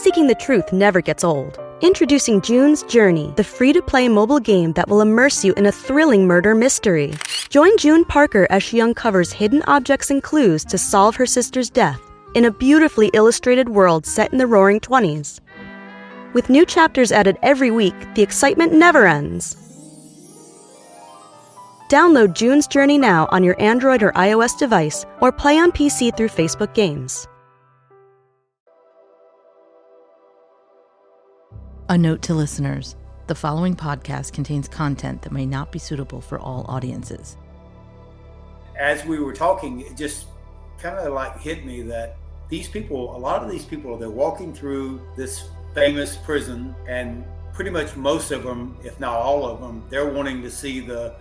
seeking the truth never gets old. Introducing June's Journey, the free-to-play mobile game that will immerse you in a thrilling murder mystery. Join June Parker as she uncovers hidden objects and clues to solve her sister's death in a beautifully illustrated world set in the Roaring '20s. With new chapters added every week, the excitement never ends. Download June's Journey now on your Android or iOS device, or play on PC through Facebook Games. A note to listeners: the following podcast contains content that may not be suitable for all audiences. As we were talking, it just kind of like hit me that these people, a lot of these people, they're walking through this famous prison, and pretty much most of them, if not all of them, they're wanting to see the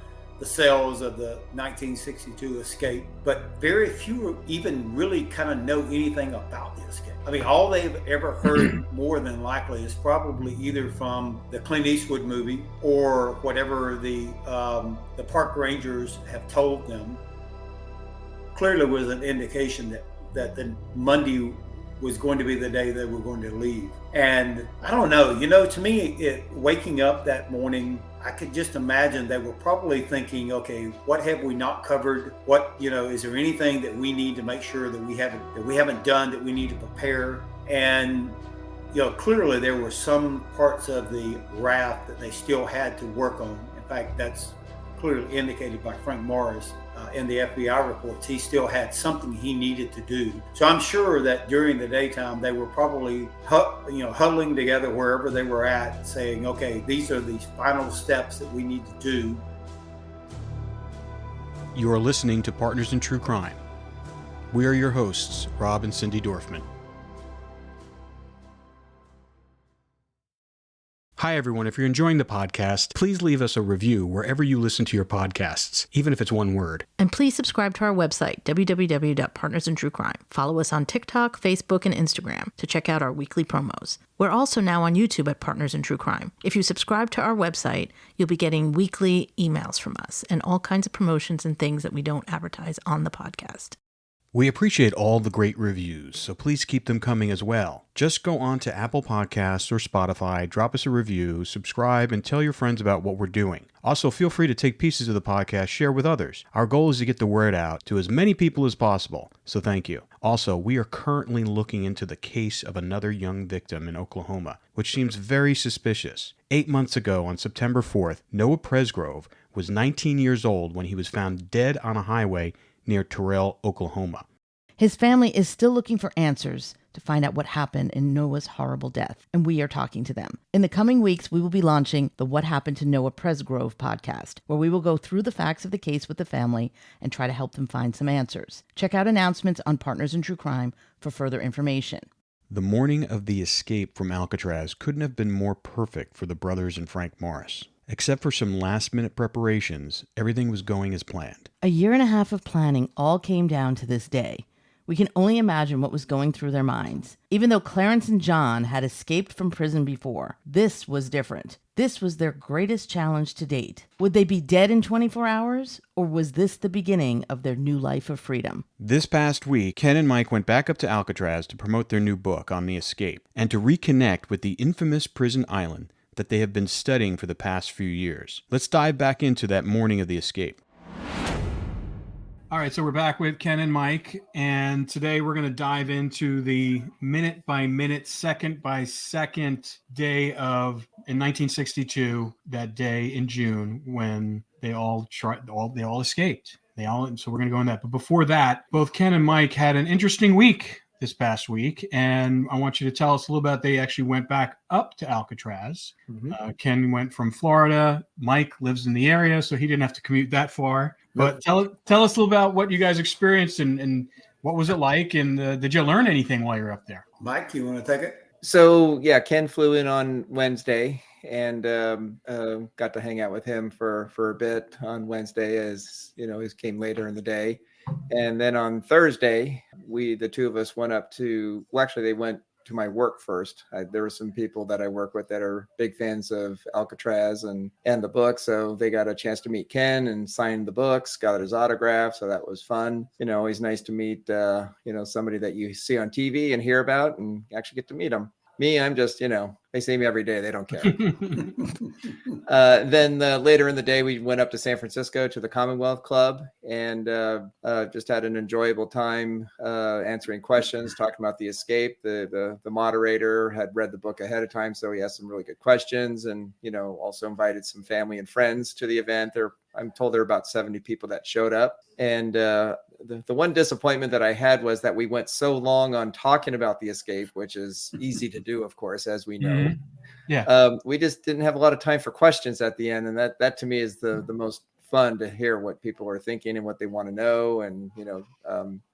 cells of the 1962 escape, but very few even really kind of know anything about the escape. I mean, all they've ever heard more than likely is probably either from the Clint Eastwood movie or whatever the park rangers have told them. Clearly was an indication that the Monday was going to be the day they were going to leave. And I don't know, to me, waking up that morning, I could just imagine they were probably thinking, okay, what have we not covered? Is there anything that we need to make sure that we haven't done, that we need to prepare? And, clearly there were some parts of the raft that they still had to work on. In fact, that's clearly indicated by Frank Morris in the FBI reports. He still had something he needed to do. So I'm sure that during the daytime, they were probably huddling together wherever they were at, saying, okay, these are the final steps that we need to do. You are listening to Partners in True Crime. We are your hosts, Rob and Cindy Dorfman. Hi, everyone. If you're enjoying the podcast, please leave us a review wherever you listen to your podcasts, even if it's one word. And please subscribe to our website, www.partnersinTrueCrime. Follow us on TikTok, Facebook, and Instagram to check out our weekly promos. We're also now on YouTube at Partners in True Crime. If you subscribe to our website, you'll be getting weekly emails from us and all kinds of promotions and things that we don't advertise on the podcast. We appreciate all the great reviews, so please keep them coming as well. Just go on to Apple Podcasts or Spotify, drop us a review, subscribe, and tell your friends about what we're doing. Also, feel free to take pieces of the podcast, share with others. Our goal is to get the word out to as many people as possible, so thank you. Also, we are currently looking into the case of another young victim in Oklahoma, which seems very suspicious. 8 months ago, on September 4th, Noah Presgrove was 19 years old when he was found dead on a highway near Terrell, Oklahoma. His family is still looking for answers to find out what happened in Noah's horrible death, and we are talking to them. In the coming weeks, we will be launching the What Happened to Noah Presgrove podcast, where we will go through the facts of the case with the family and try to help them find some answers. Check out announcements on Partners in True Crime for further information. The morning of the escape from Alcatraz couldn't have been more perfect for the brothers and Frank Morris. Except for some last-minute preparations, everything was going as planned. A year and a half of planning all came down to this day. We can only imagine what was going through their minds. Even though Clarence and John had escaped from prison before, this was different. This was their greatest challenge to date. Would they be dead in 24 hours? Or was this the beginning of their new life of freedom? This past week, Ken and Mike went back up to Alcatraz to promote their new book on the escape and to reconnect with the infamous prison island that they have been studying for the past few years. Let's dive back into that morning of the escape. All right, so we're back with Ken and Mike, and today we're going to dive into the minute-by-minute, second-by-second day in 1962, that day in June when they all escaped. So we're going to go on that. But before that, both Ken and Mike had an interesting week this past week, and I want you to tell us a little about. They actually went back up to Alcatraz. Mm-hmm. Ken went from Florida. Mike lives in the area, so he didn't have to commute that far. But tell us a little about what you guys experienced and what was it like, and did you learn anything while you're up there? Mike, you want to take it? So yeah, Ken flew in on Wednesday and got to hang out with him for a bit on Wednesday, as he came later in the day. And then on Thursday, the two of us went up to, they went to my work first. There were some people that I work with that are big fans of Alcatraz and the book. So they got a chance to meet Ken and sign the books, got his autograph. So that was fun. Always nice to meet, somebody that you see on TV and hear about and actually get to meet them. Me, I'm just, they see me every day. They don't care. Then later in the day, we went up to San Francisco to the Commonwealth Club and just had an enjoyable time answering questions, talking about the escape. The moderator had read the book ahead of time, so he asked some really good questions, and also invited some family and friends to the event. I'm told there were about 70 people that showed up. And the one disappointment that I had was that we went so long on talking about the escape, which is easy to do, of course, as we know. Mm-hmm. Yeah. We just didn't have a lot of time for questions at the end. And that to me is the most fun, to hear what people are thinking and what they want to know. And,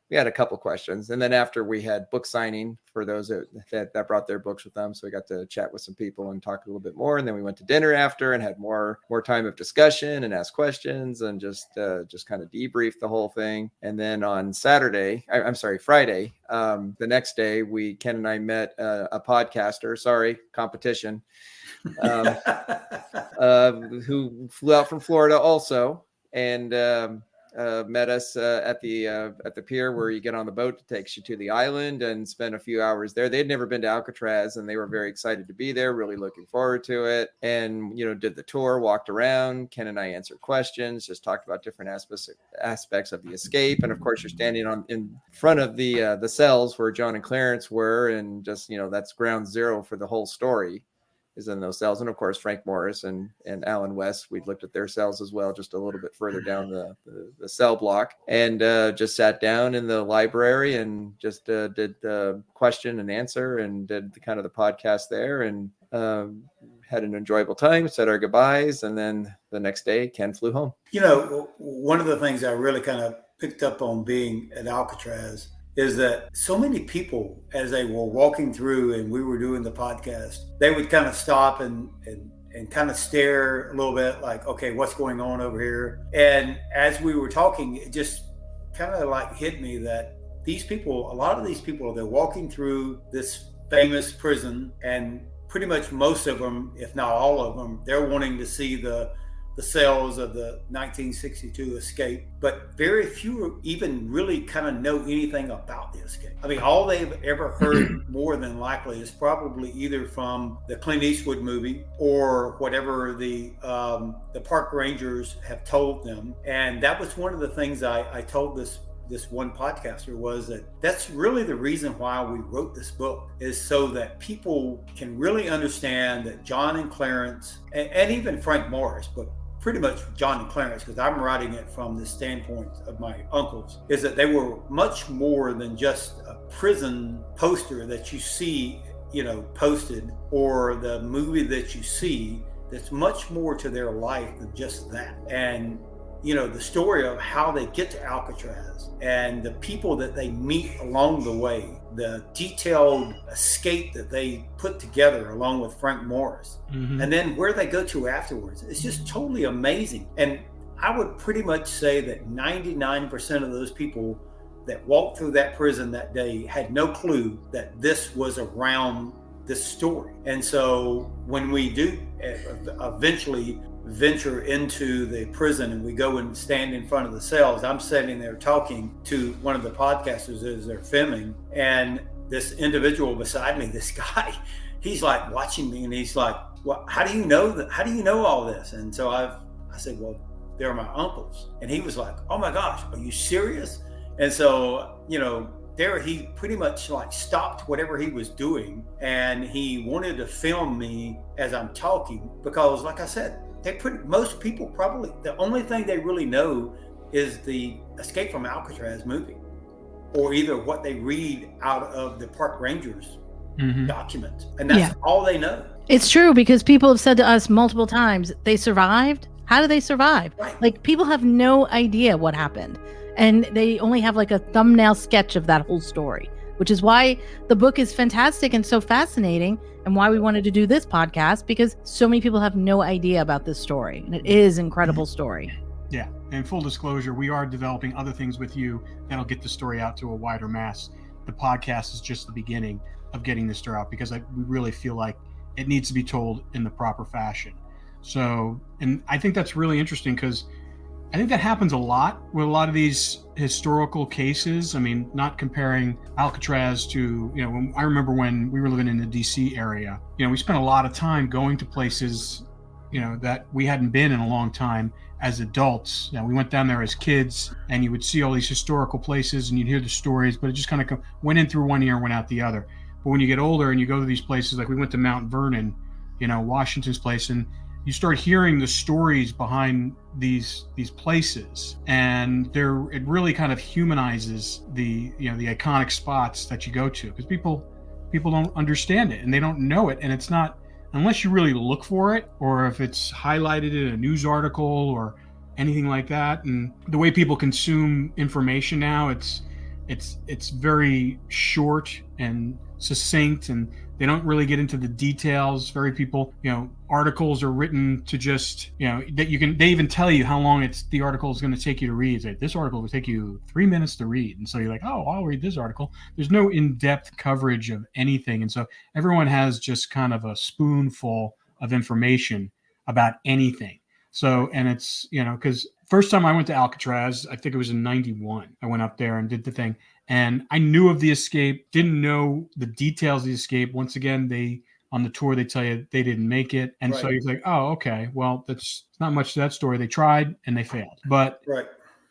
we had a couple questions. And then after, we had book signing for those that brought their books with them. So we got to chat with some people and talk a little bit more. And then we went to dinner after and had more time of discussion and ask questions and just kind of debrief the whole thing. And then on Friday, the next day, Ken and I met a podcaster, competition, who flew out from Florida also, and met us at the pier where you get on the boat that takes you to the island, and spent a few hours there. They'd never been to Alcatraz, and they were very excited to be there, really looking forward to it. And did the tour, walked around. Ken and I answered questions, just talked about different aspects of the escape. And of course, you're standing in front of the cells where John and Clarence were, and just that's ground zero for the whole story, is in those cells. And of course, Frank Morris and Alan West, we looked at their cells as well, just a little bit further down the cell block, and just sat down in the library and just did question and answer, and did the podcast there, and had an enjoyable time, said our goodbyes. And then the next day, Ken flew home. One of the things I really kind of picked up on being at Alcatraz is that so many people, as they were walking through and we were doing the podcast, they would kind of stop and kind of stare a little bit, like, okay, what's going on over here? And as we were talking, it just kind of like hit me that a lot of these people, they're walking through this famous prison, and pretty much most of them, if not all of them, they're wanting to see the cells of the 1962 escape, but very few even really kind of know anything about the escape. I mean, all they've ever heard more than likely is probably either from the Clint Eastwood movie or whatever the park rangers have told them. And that was one of the things I told this one podcaster, was that's really the reason why we wrote this book, is so that people can really understand that John and Clarence, and even Frank Morris, but pretty much John and Clarence, because I'm writing it from the standpoint of my uncles, is that they were much more than just a prison poster that you see, posted, or the movie that you see. That's much more to their life than just that. And the story of how they get to Alcatraz and the people that they meet along the way, the detailed escape that they put together along with Frank Morris, and then where they go to afterwards. It's just totally amazing. And I would pretty much say that 99% of those people that walked through that prison that day had no clue that this was around this story. And so when we do eventually venture into the prison and we go and stand in front of the cells, I'm sitting there talking to one of the podcasters as they're filming, and this individual beside me, this guy, he's like watching me, and he's like, well, how do you know that? How do you know all this? And so I said, well, they're my uncles. And he was like, oh my gosh, are you serious? And so, there he pretty much like stopped whatever he was doing, and he wanted to film me as I'm talking, because like I said, most people probably, the only thing they really know is the Escape from Alcatraz movie, or either what they read out of the park rangers document. And that's all they know. It's true, because people have said to us multiple times, they survived. How did they survive? Right. Like, people have no idea what happened. And they only have like a thumbnail sketch of that whole story, which is why the book is fantastic and so fascinating, and why we wanted to do this podcast, because so many people have no idea about this story. And it is an incredible story. Yeah. And full disclosure, we are developing other things with you that'll get the story out to a wider mass. The podcast is just the beginning of getting this story out, because we really feel like it needs to be told in the proper fashion. So, and I think that's really interesting, because I think that happens a lot with a lot of these historical cases. I mean, not comparing Alcatraz to, I remember when we were living in the DC area, we spent a lot of time going to places, that we hadn't been in a long time as adults. We went down there as kids, and you would see all these historical places and you'd hear the stories, but it just kind of went in through one ear and went out the other. But when you get older and you go to these places, like we went to Mount Vernon, Washington's place, and you start hearing the stories behind these places, and it really kind of humanizes the iconic spots that you go to, because people don't understand it and they don't know it, and it's not, unless you really look for it, or if it's highlighted in a news article or anything like that. And the way people consume information now, it's very short and succinct, and they don't really get into the details. Very people, articles are written to just, that they even tell you how long the article is going to take you to read. It's like, this article will take you 3 minutes to read. And so you're like, oh, I'll read this article. There's no in-depth coverage of anything. And so everyone has just kind of a spoonful of information about anything. So, and it's, because first time I went to Alcatraz, I think it was in 91. I went up there and did the thing. And I knew of the escape, didn't know the details of the escape. Once again, on the tour, they tell you they didn't make it. And so you're like, oh, okay, well, that's not much to that story. They tried and they failed. But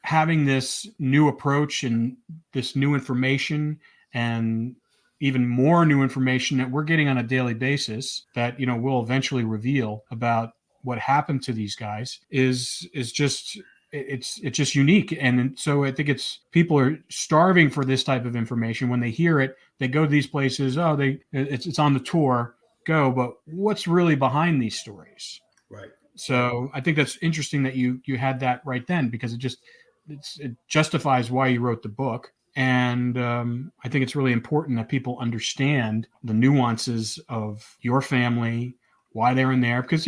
having this new approach and this new information, and even more new information that we're getting on a daily basis that, we'll eventually reveal about what happened to these guys, is just... It's just unique. And so I think people are starving for this type of information. When they hear it, they go to these places. Oh, it's on the tour, go. But what's really behind these stories? Right. So I think that's interesting that you had that right then, because it justifies why you wrote the book. And I think it's really important that people understand the nuances of your family, why they're in there. Because,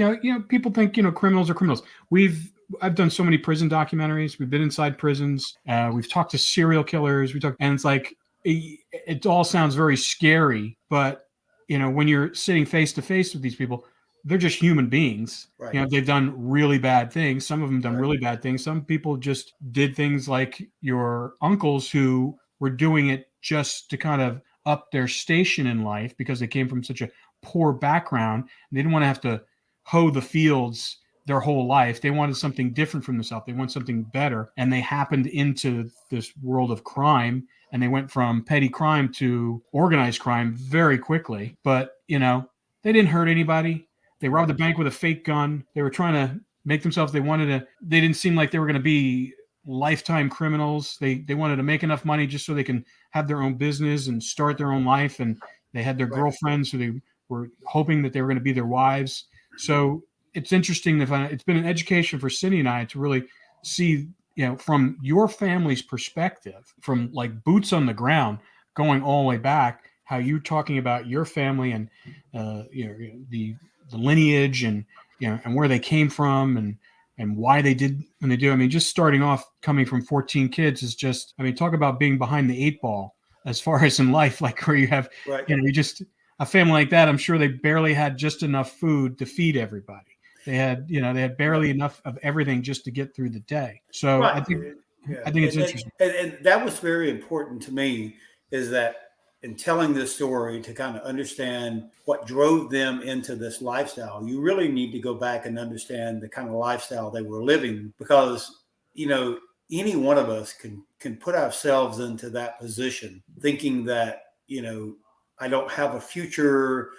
people think, criminals are criminals. I've done so many prison documentaries. We've been inside prisons. We've talked to serial killers. And it's like, it all sounds very scary. But, when you're sitting face to face with these people, they're just human beings. Right. They've done really bad things. Some of them done really bad things. Some people just did things like your uncles, who were doing it just to kind of up their station in life because they came from such a poor background. And they didn't want to have to hoe the fields their whole life. They wanted something different from themselves. They want something better. And they happened into this world of crime, and they went from petty crime to organized crime very quickly. But, they didn't hurt anybody. They robbed a bank with a fake gun. They were trying to make themselves, they didn't seem like they were going to be lifetime criminals. They wanted to make enough money just so they can have their own business and start their own life. And they had their girlfriends who they were hoping that they were going to be their wives. So it's interesting it's been an education for Cindy and I to really see, from your family's perspective, from like boots on the ground, going all the way back, how you're talking about your family and, the lineage and, and where they came from and why they did when they do. I mean, just starting off, coming from 14 kids is just, talk about being behind the 8 ball as far as in life, like where you have, a family like that. I'm sure they barely had just enough food to feed everybody. They had barely enough of everything just to get through the day. So I think it's interesting. And that was very important to me, is that in telling this story, to kind of understand what drove them into this lifestyle, you really need to go back and understand the kind of lifestyle they were living, because, any one of us can put ourselves into that position, thinking that, I don't have a future.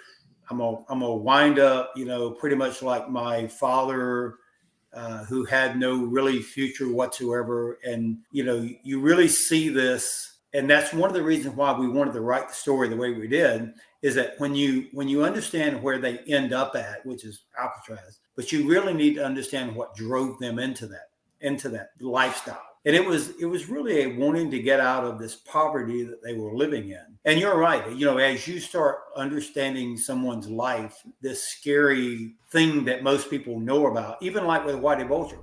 I'm gonna wind up, pretty much like my father, who had no really future whatsoever. And, you really see this. And that's one of the reasons why we wanted to write the story the way we did, is that when you understand where they end up at, which is Alcatraz, but you really need to understand what drove them into that lifestyle. And it was really a wanting to get out of this poverty that they were living in. And you're right, as you start understanding someone's life, this scary thing that most people know about, even like with Whitey Bulger,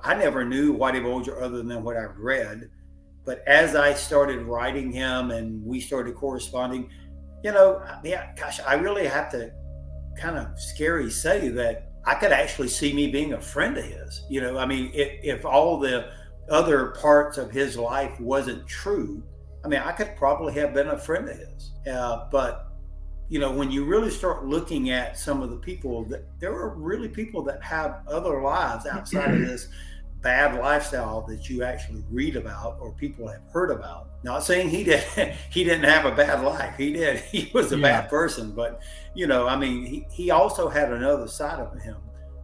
I never knew Whitey Bulger other than what I've read. But as I started writing him and we started corresponding, I really have to kind of scary say that I could actually see me being a friend of his. I mean, if all the other parts of his life wasn't true, I mean, I could probably have been a friend of his. But when you really start looking at some of the people, that there are really people that have other lives outside of this bad lifestyle that you actually read about or people have heard about. Not saying he didn't have a bad life. He did. He was a bad person, but I mean, he also had another side of him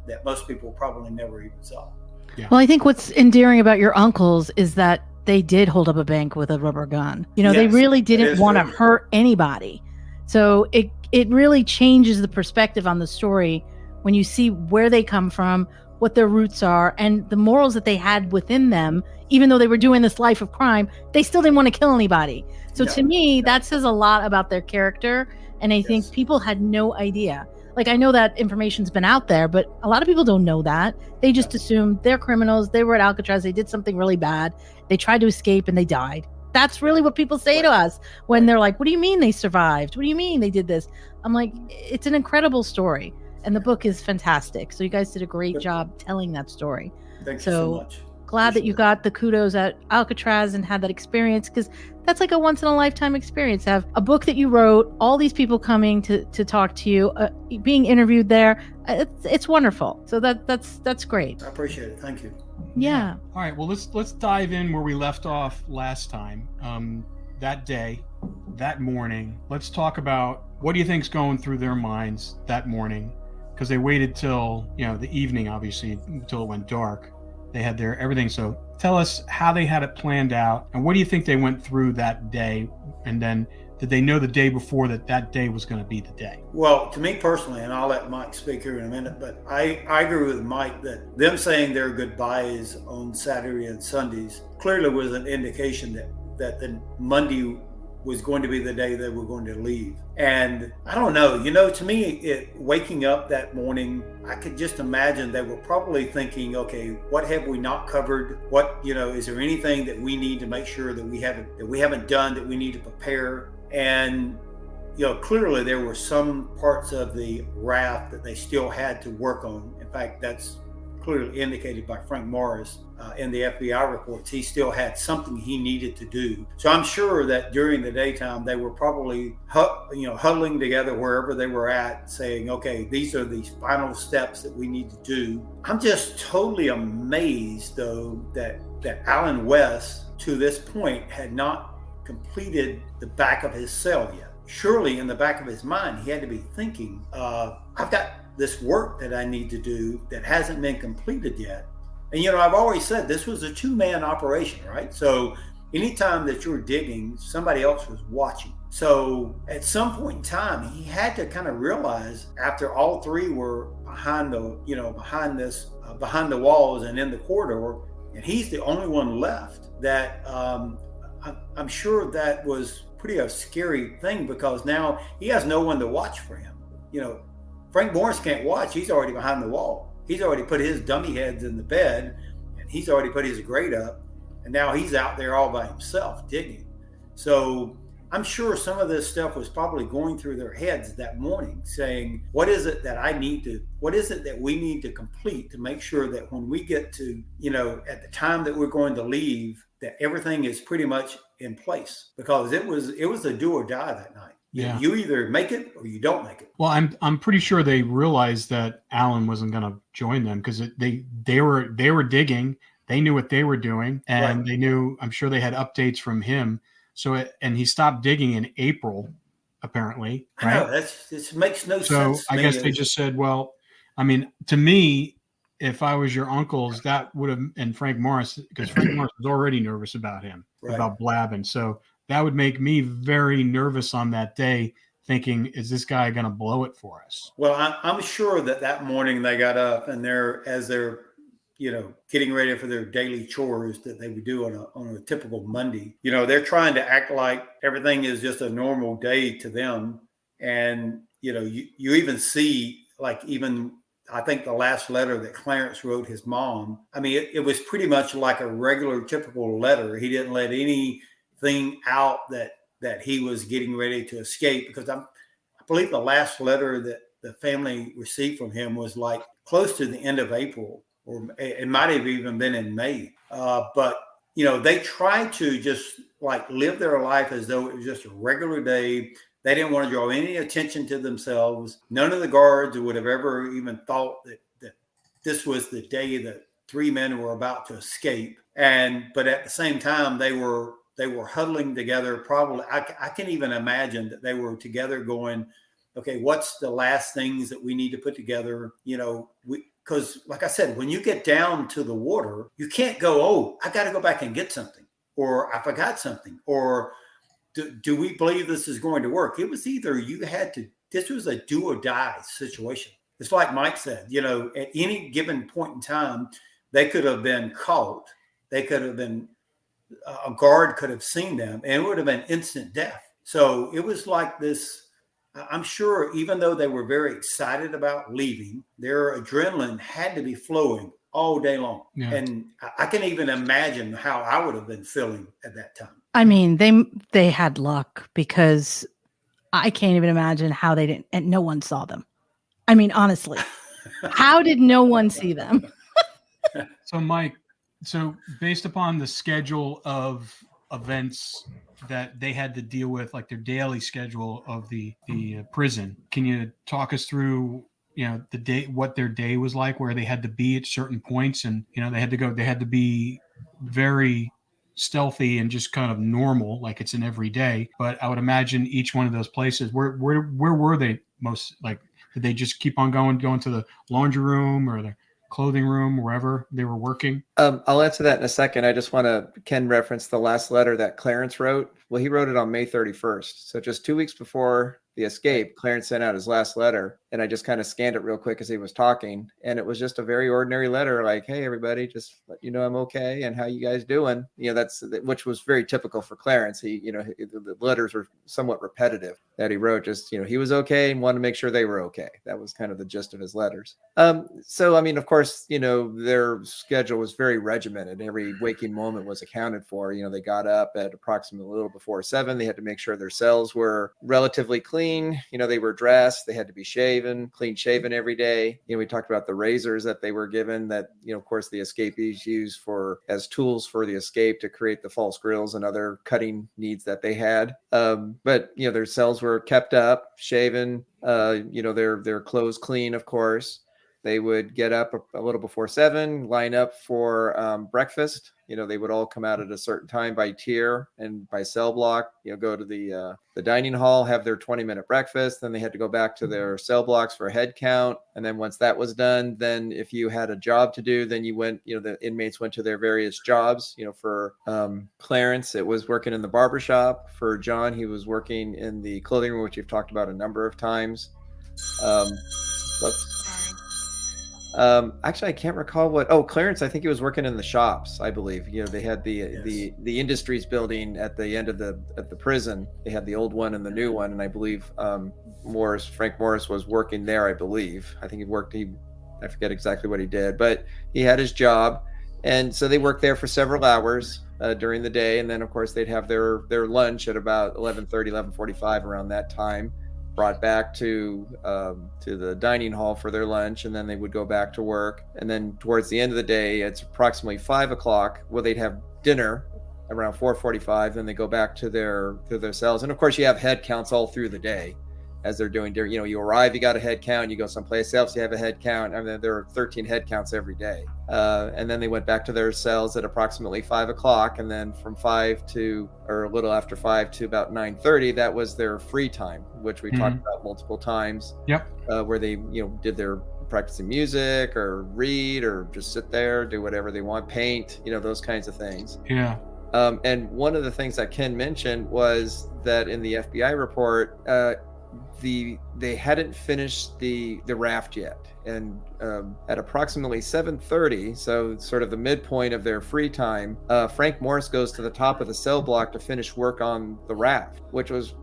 that most people probably never even saw. Yeah. Well, I think what's endearing about your uncles is that they did hold up a bank with a rubber gun. Yes, they really didn't want to hurt anybody. So it really changes the perspective on the story when you see where they come from, what their roots are, and the morals that they had within them. Even though they were doing this life of crime, they still didn't want to kill anybody. So to me, that says a lot about their character. And I think people had no idea. Like, I know that information's been out there, but a lot of people don't know that. They just assume they're criminals. They were at Alcatraz. They did something really bad. They tried to escape and they died. That's really what people say to us when they're like, what do you mean they survived? What do you mean they did this? I'm like, it's an incredible story. And the book is fantastic. So you guys did a great job telling that story. Thank you so much. Glad that you got the kudos at Alcatraz and had that experience, because that's like a once in a lifetime experience to have a book that you wrote, all these people coming to talk to you, being interviewed there. It's wonderful. So that's great. I appreciate it. Thank you. Yeah. All right. Well, let's dive in where we left off last time. That day, that morning. Let's talk about what do you think's going through their minds that morning, because they waited till the evening, obviously, until it went dark. They had their everything. So tell us how they had it planned out, and what do you think they went through that day? And then did they know the day before that day was going to be the day? Well, to me personally, and I'll let Mike speak here in a minute, but I agree with Mike that them saying their goodbyes on Saturday and Sundays clearly was an indication that the Monday was going to be the day they were going to leave. And I don't know, to me, waking up that morning, I could just imagine they were probably thinking, okay, what have we not covered? What, is there anything that we need to make sure that we haven't done that we need to prepare? And, clearly there were some parts of the raft that they still had to work on. In fact, that's clearly indicated by Frank Morris in the FBI reports. He still had something he needed to do. So I'm sure that during the daytime, they were probably huddling together wherever they were at, saying, okay, these are the final steps that we need to do. I'm just totally amazed, though, that Alan West, to this point, had not completed the back of his cell yet. Surely in the back of his mind, he had to be thinking, I've got this work that I need to do that hasn't been completed yet. And, I've always said this was a two-man operation, right? So anytime that you're digging, somebody else was watching. So at some point in time, he had to kind of realize, after all three were behind the walls and in the corridor, and he's the only one left, that I'm sure that was pretty a scary thing, because now he has no one to watch for him. Frank Morris can't watch. He's already behind the wall. He's already put his dummy heads in the bed, and he's already put his grate up, and now he's out there all by himself digging. So I'm sure some of this stuff was probably going through their heads that morning, saying, what is it that we need to complete to make sure that when we get to, at the time that we're going to leave, that everything is pretty much in place, because it was a do or die that night. Yeah. You either make it or you don't make it. Well, I'm pretty sure they realized that Alan wasn't going to join them, because they were digging. They knew what they were doing, and They knew. I'm sure they had updates from him. So and he stopped digging in April, apparently. Right? I know, this makes no sense. So I guess they just said, well, I mean, to me, if I was your uncles, that would have, and Frank Morris, because Frank Morris was already nervous about him, about blabbing. So that would make me very nervous on that day, thinking, is this guy going to blow it for us? Well, I'm sure that morning they got up, and they're getting ready for their daily chores that they would do on a typical Monday. They're trying to act like everything is just a normal day to them. And, you even see, like, even I think the last letter that Clarence wrote his mom, I mean, it was pretty much like a regular, typical letter. He didn't let anything out that he was getting ready to escape, because I believe the last letter that the family received from him was like close to the end of April, or it might have even been in May. But they tried to just like live their life as though it was just a regular day. They didn't want to draw any attention to themselves. None of the guards would have ever even thought that this was the day that 3 men were about to escape. But at the same time, they were huddling together. Probably, I can even imagine that they were together going, okay, what's the last things that we need to put together? Because like I said, when you get down to the water, you can't go, oh, I got to go back and get something, or I forgot something, or do we believe this is going to work? It was either this was a do or die situation. It's like Mike said, at any given point in time, they could have been caught. They could have been, a guard could have seen them, and it would have been instant death. So it was like this. I'm sure even though they were very excited about leaving, their adrenaline had to be flowing all day long. Yeah. And I can even imagine how I would have been feeling at that time. I mean, they had luck, because I can't even imagine how they didn't, and no one saw them. I mean, honestly, how did no one see them? So, Mike, based upon the schedule of events that they had to deal with, like their daily schedule of the prison, can you talk us through, the day, what their day was like, where they had to be at certain points, and they had to be very stealthy and just kind of normal, like it's an everyday. But I would imagine each one of those places, where were they most, like, did they just keep on going to the laundry room or the clothing room, wherever they were working? I'll answer that in a second. I just want to, Ken referenced the last letter that Clarence wrote. Well, he wrote it on May 31st. So just 2 weeks before the escape, Clarence sent out his last letter, and I just kind of scanned it real quick as he was talking. And it was just a very ordinary letter, like, hey, everybody, just let you know I'm okay, and how you guys doing? Which was very typical for Clarence. The letters were somewhat repetitive that he wrote, just, he was okay and wanted to make sure they were okay. That was kind of the gist of his letters. So, I mean, of course, their schedule was very regimented. Every waking moment was accounted for. They got up at approximately a little before 7. They had to make sure their cells were relatively clean. They were dressed. They had to be clean shaven every day. We talked about the razors that they were given, that, of course, the escapees used as tools for the escape to create the false grills and other cutting needs that they had. But their cells were kept up, shaven, their clothes clean, of course. They would get up a little before 7, line up for breakfast. They would all come out at a certain time by tier and by cell block, go to the dining hall, have their 20-minute breakfast. Then they had to go back to their cell blocks for a head count. And then once that was done, then if you had a job to do, then you went, the inmates went to their various jobs. For Clarence, it was working in the barbershop. For John, he was working in the clothing room, which you've talked about a number of times. Actually, I can't recall Clarence, I think he was working in the shops, I believe. They had the industries building at the end of the prison. They had the old one and the new one, and I believe Frank Morris was working there, I believe. I think I forget exactly what he did, but he had his job. And so they worked there for several hours during the day, and then of course they'd have their lunch at about 11:30, 11:45, around that time. Brought back to the dining hall for their lunch, and then they would go back to work. And then towards the end of the day, it's approximately 5 o'clock. Well, they'd have dinner around 4:45. Then they go back to their cells. And of course, you have head counts all through the day as they're doing. You arrive, you got a head count. You go someplace else, you have a head count. I mean, there are 13 head counts every day. And then they went back to their cells at approximately 5 o'clock. And then from 5 to, or a little after 5 to about 9:30, that was their free time, which we talked about multiple times. Yep. Where they, did their practicing music or read or just sit there, do whatever they want, paint, those kinds of things. Yeah. And one of the things that Ken mentioned was that in the FBI report, they hadn't finished the raft yet, and at approximately 7:30, so sort of the midpoint of their free time, Frank Morris goes to the top of the cell block to finish work on the raft, which was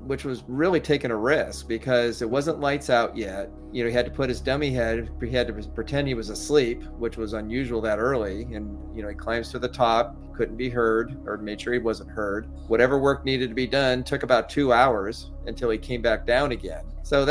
which was really taking a risk because it wasn't lights out yet. He had to put his dummy head, he had to pretend he was asleep, which was unusual that early. And, he climbs to the top, couldn't be heard, or made sure he wasn't heard. Whatever work needed to be done took about 2 hours until he came back down again. So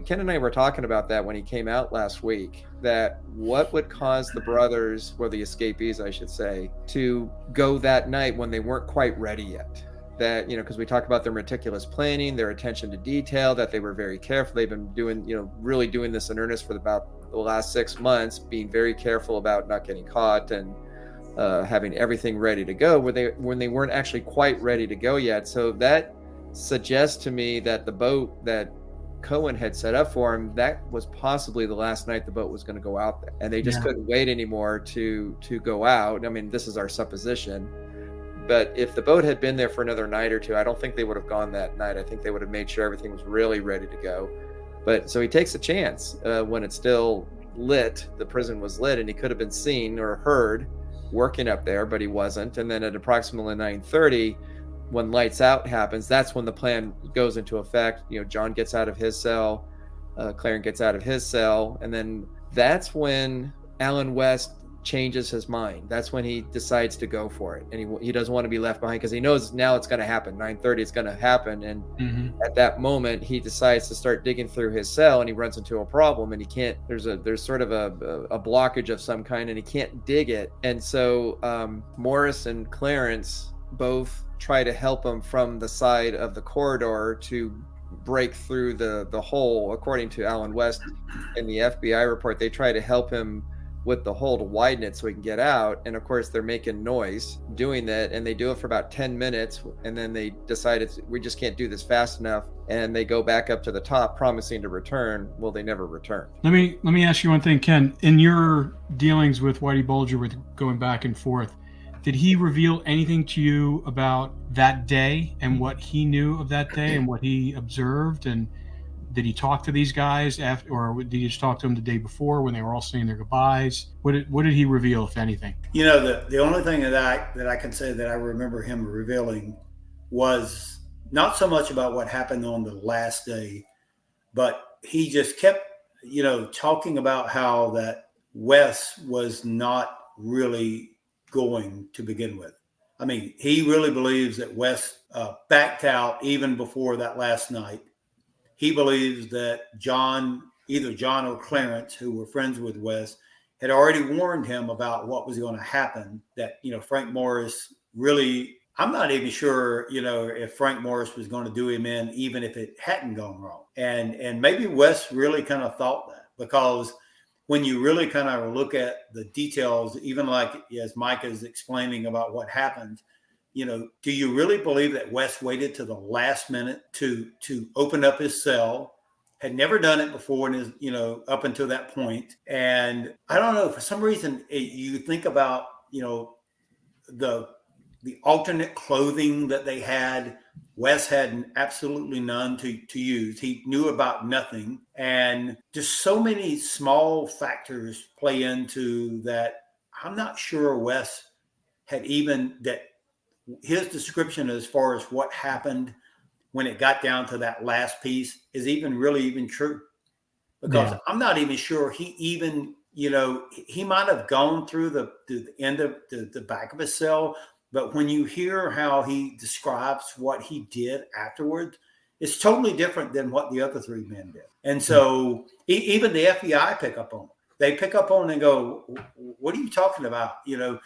Ken and I were talking about that when he came out last week, that what would cause the brothers, or the escapees, I should say, to go that night when they weren't quite ready yet. That, because we talked about their meticulous planning, their attention to detail, that they were very careful. They've been doing, really doing this in earnest for about the last 6 months, being very careful about not getting caught and having everything ready to go when they weren't actually quite ready to go yet. So that suggests to me that the boat that Cohen had set up for him, that was possibly the last night the boat was going to go out there, and they just couldn't wait anymore to go out. I mean, this is our supposition. But if the boat had been there for another night or two, I don't think they would have gone that night. I think they would have made sure everything was really ready to go. But so he takes a chance when it's still lit. The prison was lit, and he could have been seen or heard working up there, but he wasn't. And then at approximately 9:30, when lights out happens, that's when the plan goes into effect. John gets out of his cell, Clarence gets out of his cell, and then that's when Alan West changes his mind. That's when he decides to go for it, and he doesn't want to be left behind because he knows now it's going to happen. 9:30, it's going to happen, and at that moment he decides to start digging through his cell, and he runs into a problem, and he can't. There's sort of a blockage of some kind, and he can't dig it. And so Morris and Clarence both try to help him from the side of the corridor to break through the hole. According to Alan West in the FBI report, they try to help him with the hole to widen it so he can get out. And of course they're making noise doing that, and they do it for about 10 minutes, and then they decided we just can't do this fast enough, and they go back up to the top promising to return. Well, they never return. Let me ask you one thing, Ken. In your dealings with Whitey Bulger, with going back and forth, did he reveal anything to you about that day and what he knew of that day and what he observed? And did he talk to these guys after, or did he just talk to them the day before when they were all saying their goodbyes? What did he reveal, if anything? The only thing that I can say that I remember him revealing was not so much about what happened on the last day, but he just kept, talking about how that Wes was not really going to begin with. I mean, he really believes that Wes backed out even before that last night. He believes that either John or Clarence, who were friends with Wes, had already warned him about what was going to happen, that, Frank Morris really, I'm not even sure, if Frank Morris was going to do him in, even if it hadn't gone wrong. And maybe Wes really kind of thought that, because when you really kind of look at the details, even like as Mike is explaining about what happened, do you really believe that Wes waited to the last minute to open up his cell? Had never done it before, and up until that point. And I don't know, for some reason, you think about, the alternate clothing that they had. Wes had absolutely none to use. He knew about nothing. And just so many small factors play into that. I'm not sure Wes had even that. His description as far as what happened when it got down to that last piece is even true, because I'm not even sure he even, he might have gone through the end of the back of his cell, but when you hear how he describes what he did afterwards, it's totally different than what the other three men did. And so even the FBI pick up on it. They pick up on it and go, what are you talking about? You're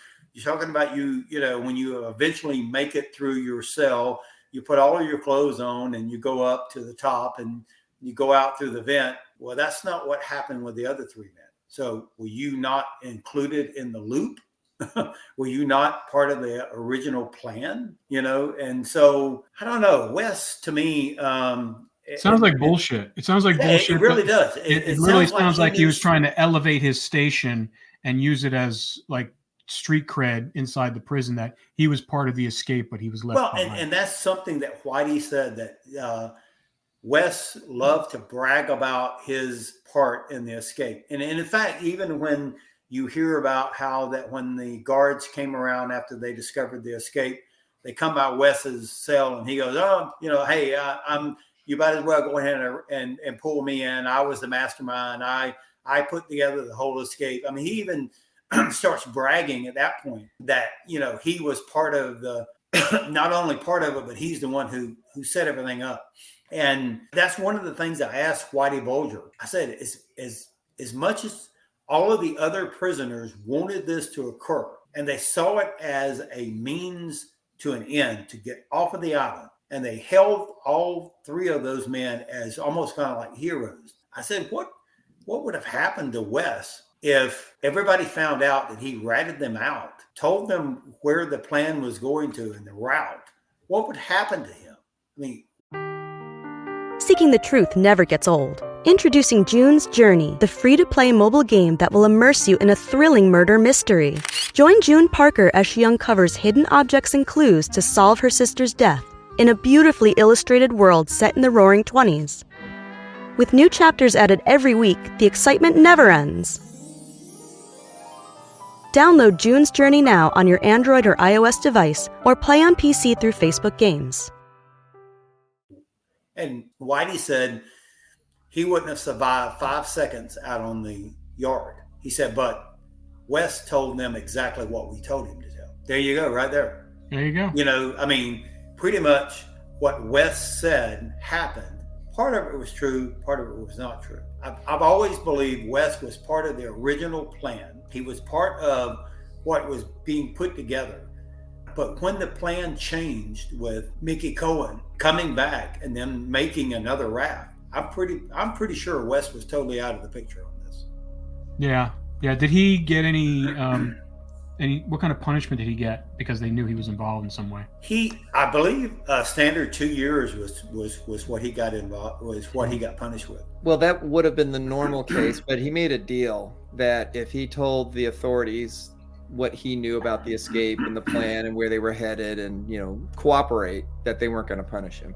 talking about when you eventually make it through your cell, you put all of your clothes on and you go up to the top and you go out through the vent. Well, that's not what happened with the other three men. So were you not included in the loop? Were you not part of the original plan? And so I don't know. Wes, to me, sounds like bullshit. It sounds like bullshit. It really does. It really sounds like he was trying to elevate his station and use it as like street cred inside the prison, that he was part of the escape, but he was left behind. And that's something that Whitey said, that Wes loved to brag about his part in the escape. And in fact, even when you hear about how that when the guards came around after they discovered the escape, they come by Wes's cell, and he goes, "Oh, hey, you might as well go ahead and pull me in. I was the mastermind. I put together the whole escape." I mean, he even starts bragging at that point that he was part of the not only part of it, but he's the one who set everything up. And that's one of the things I asked Whitey Bulger. I said, as much as all of the other prisoners wanted this to occur, and they saw it as a means to an end to get off of the island, and they held all three of those men as almost kind of like heroes. I said, what would have happened to Wes if everybody found out that he ratted them out, told them where the plan was going to and the route? What would happen to him? I mean, Seeking the truth never gets old. Introducing June's Journey, the free-to-play mobile game that will immerse you in a thrilling murder mystery. Join June Parker as she uncovers hidden objects and clues to solve her sister's death in a beautifully illustrated world set in the Roaring '20s. With new chapters added every week, the excitement never ends. Download June's Journey now on your Android or iOS device, or play on PC through Facebook Games. and Whitey said he wouldn't have survived 5 seconds out on the yard. He said, but Wes told them exactly what we told him to tell. There you go, right there. There you go. I mean, pretty much what Wes said happened. Part of it was true, part of it was not true. I've always believed Wes was part of the original plan. He was part of what was being put together. But when the plan changed with Mickey Cohen coming back and then making another raft, I'm pretty sure Wes was totally out of the picture on this. Yeah. Did he get any what kind of punishment did he get because they knew he was involved in some way? I believe standard 2 years was what he got involved, was what he got punished with. Well, that would have been the normal case, but he made a deal that if he told the authorities what he knew about the escape and the plan and where they were headed and, cooperate, that they weren't going to punish him,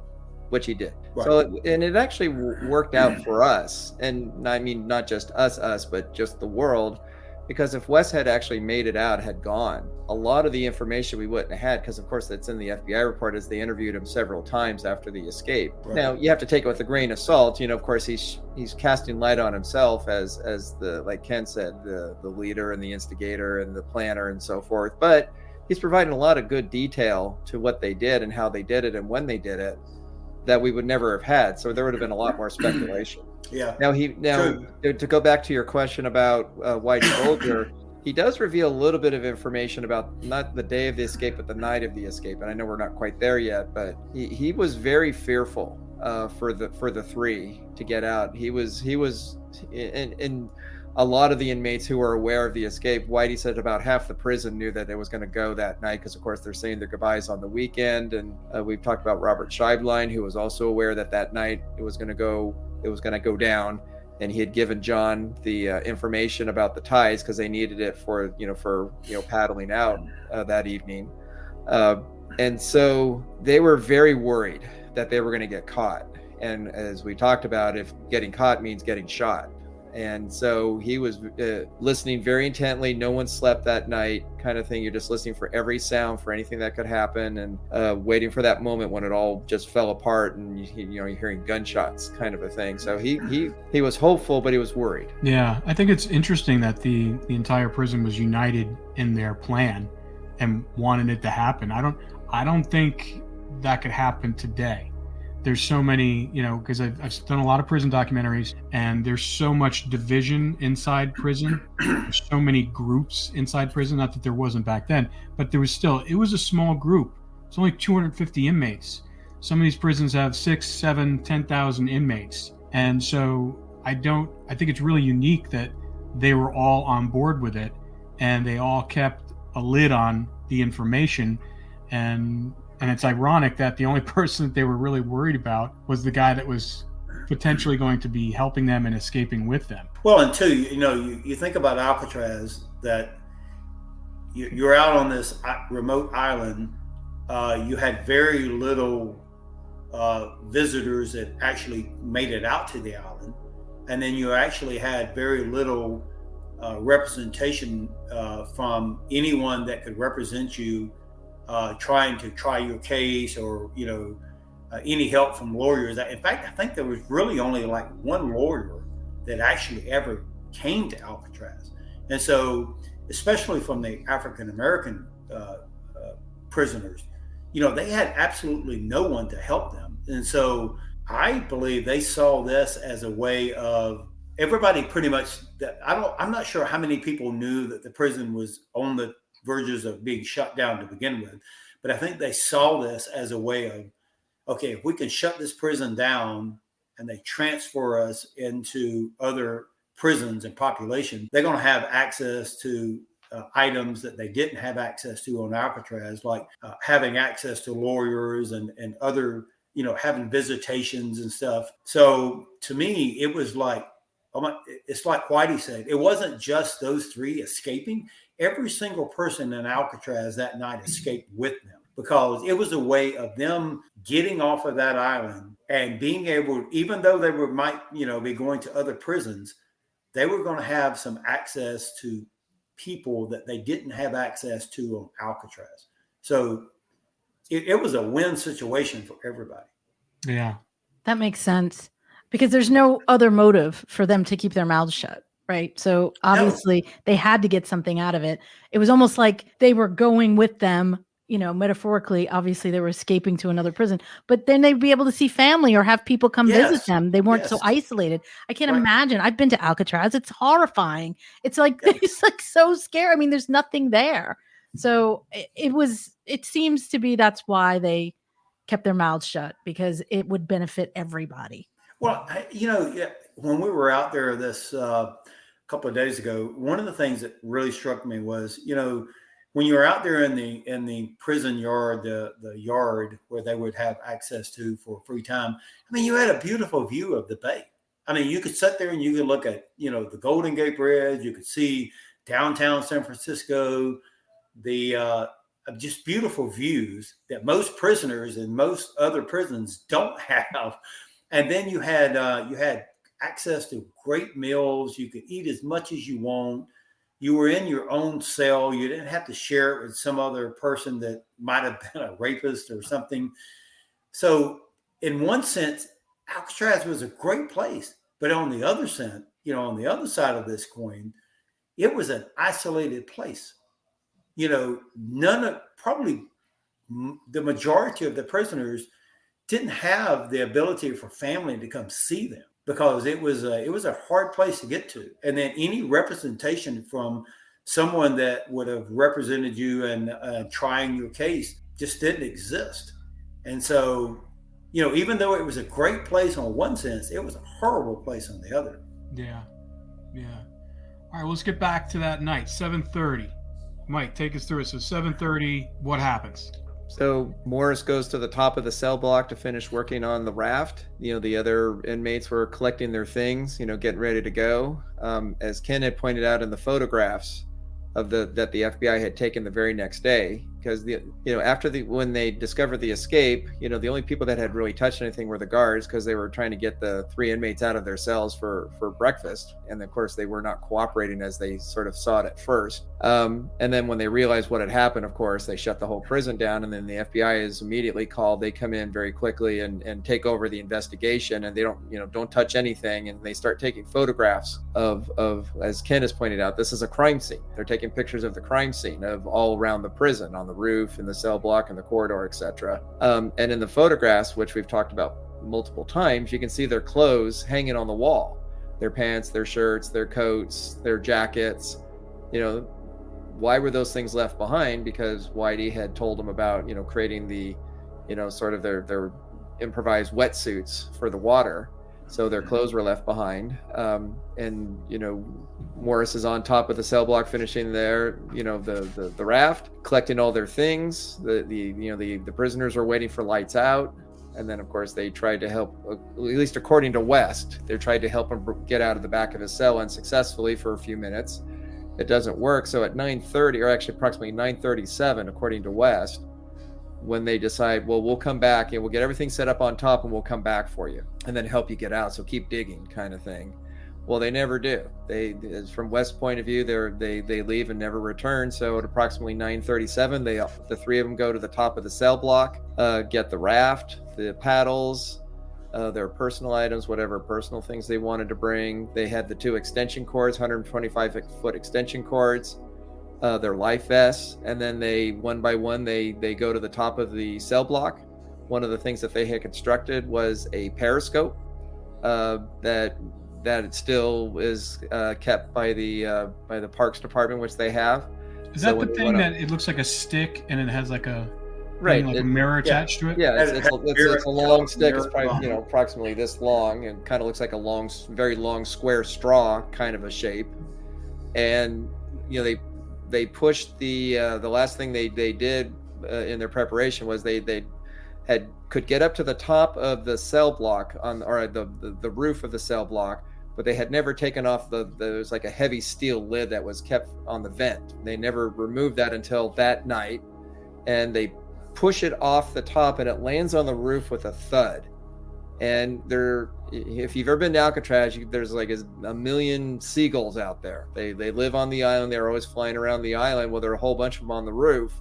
which he did. Right. So, and it actually worked out for us. And I mean, not just us, but just the world. Because if Wes had actually made it out, had gone, a lot of the information we wouldn't have had, because of course that's in the FBI report, as they interviewed him several times after the escape. Right. Now you have to take it with a grain of salt. Of course he's casting light on himself as the, like Ken said, the leader and the instigator and the planner and so forth. But he's providing a lot of good detail to what they did and how they did it and when they did it that we would never have had. So there would have been a lot more speculation. Yeah. Now to go back to your question about Whitey Bulger, he does reveal a little bit of information about not the day of the escape, but the night of the escape. And I know we're not quite there yet, but he was very fearful for the three to get out. He was in a lot of the inmates who were aware of the escape. Whitey said about half the prison knew that it was going to go that night because, of course, they're saying their goodbyes on the weekend. And we've talked about Robert Scheiblein, who was also aware that night it was going to go down. And he had given John the information about the ties because they needed it for paddling out that evening. And so they were very worried that they were going to get caught. And as we talked about, if getting caught means getting shot. And so he was listening very intently. No one slept that night, kind of thing. You're just listening for every sound, for anything that could happen, and waiting for that moment when it all just fell apart and you're hearing gunshots, kind of a thing. So he was hopeful, but he was worried. Yeah, I think it's interesting that the entire prison was united in their plan and wanted it to happen. I don't think that could happen today. There's so many, because I've done a lot of prison documentaries, and there's so much division inside prison. There's so many groups inside prison, not that there wasn't back then, but it was a small group. It's only 250 inmates. Some of these prisons have 6, 7, 10,000 inmates. And so I think it's really unique that they were all on board with it, and they all kept a lid on the information. And it's ironic that the only person that they were really worried about was the guy that was potentially going to be helping them and escaping with them. Well, and two, you think about Alcatraz, that you're out on this remote island. You had very little visitors that actually made it out to the island. And then you actually had very little representation from anyone that could represent you trying to try your case or, any help from lawyers. In fact, I think there was really only like one lawyer that actually ever came to Alcatraz. And so, especially from the African-American prisoners, they had absolutely no one to help them. And so I believe they saw this as a way of everybody pretty much, I'm not sure how many people knew that the prison was on the verges of being shut down to begin with, but I think they saw this as a way of, okay, if we can shut this prison down and they transfer us into other prisons and population, they're going to have access to items that they didn't have access to on Alcatraz, like having access to lawyers and other, having visitations and stuff. So to me, it was like, it's like Whitey said, it wasn't just those three escaping. Every single person in Alcatraz that night escaped with them, because it was a way of them getting off of that island and being able, even though they might be going to other prisons, they were going to have some access to people that they didn't have access to on Alcatraz. So it was a win situation for everybody. Yeah. That makes sense, because there's no other motive for them to keep their mouths shut, right? So obviously they had to get something out of it. It was almost like they were going with them, metaphorically. Obviously they were escaping to another prison, but then they'd be able to see family or have people come visit them. They weren't so isolated. I can't imagine. I've been to Alcatraz. It's horrifying. It's like, it's like so scary. I mean, there's nothing there. So it seems to be, that's why they kept their mouths shut, because it would benefit everybody. Well, when we were out there this couple of days ago, one of the things that really struck me was, when you were out there in the prison yard, the yard where they would have access to for free time, I mean, you had a beautiful view of the bay. I mean, you could sit there and you could look at, the Golden Gate Bridge. You could see downtown San Francisco, the just beautiful views that most prisoners in most other prisons don't have. And then you had access to great meals. You could eat as much as you want. You were in your own cell. You didn't have to share it with some other person that might have been a rapist or something. So in one sense, Alcatraz was a great place. But on the other sense, on the other side of this coin, it was an isolated place. Probably the majority of the prisoners didn't have the ability for family to come see them, because it was a hard place to get to. And then any representation from someone that would have represented you and trying your case just didn't exist. And so, even though it was a great place on one sense, it was a horrible place on the other. Yeah. All right, let's get back to that night, 7:30. Mike, take us through it. So 7:30, what happens? So Morris goes to the top of the cell block to finish working on the raft. The other inmates were collecting their things, getting ready to go. As Ken had pointed out in the photographs that the FBI had taken the very next day, because when they discovered the escape, the only people that had really touched anything were the guards, because they were trying to get the three inmates out of their cells for breakfast, and of course they were not cooperating as they sort of saw it at first. And then when they realized what had happened, of course they shut the whole prison down, and then the FBI is immediately called. They come in very quickly and take over the investigation, and they don't touch anything, and they start taking photographs of, as Ken has pointed out, this is a crime scene. They're taking pictures of the crime scene of all around the prison, on the roof, in the cell block, in the corridor, etc. And in the photographs, which we've talked about multiple times, you can see their clothes hanging on the wall, their pants, their shirts, their coats, their jackets. Why were those things left behind? Because Whitey had told them about creating the sort of their improvised wetsuits for the water. So their clothes were left behind. And Morris is on top of the cell block finishing the raft, collecting all their things. The prisoners are waiting for lights out. And then of course they tried to help, at least according to West, they tried to help him get out of the back of his cell unsuccessfully for a few minutes. It doesn't work. So at 9:30, or actually approximately 9:37, according to West, when they decide, well, we'll come back and we'll get everything set up on top and we'll come back for you and then help you get out. So keep digging, kind of thing. Well, they never do. From West's point of view, they leave and never return. So at approximately 9:37, the three of them go to the top of the cell block, get the raft, the paddles, their personal items, whatever personal things they wanted to bring. They had the 2 extension cords, 125-foot extension cords, their life vests, and then they one by one they go to the top of the cell block. One of the things that they had constructed was a periscope that it still is kept by the Parks Department, which they have. Is that the thing that it looks like a stick and it has like a a mirror attached to it? Yeah, it's a long stick. It's probably approximately this long, and kind of looks like a very long square straw kind of a shape. And they pushed the last thing they did in their preparation was they could get up to the top of the cell block or the roof of the cell block, but they had never taken off there was like a heavy steel lid that was kept on the vent. They never removed that until that night, and they push it off the top and it lands on the roof with a thud. And if you've ever been to Alcatraz, there's like a million seagulls out there. They live on the island. They're always flying around the island. Well, there are a whole bunch of them on the roof,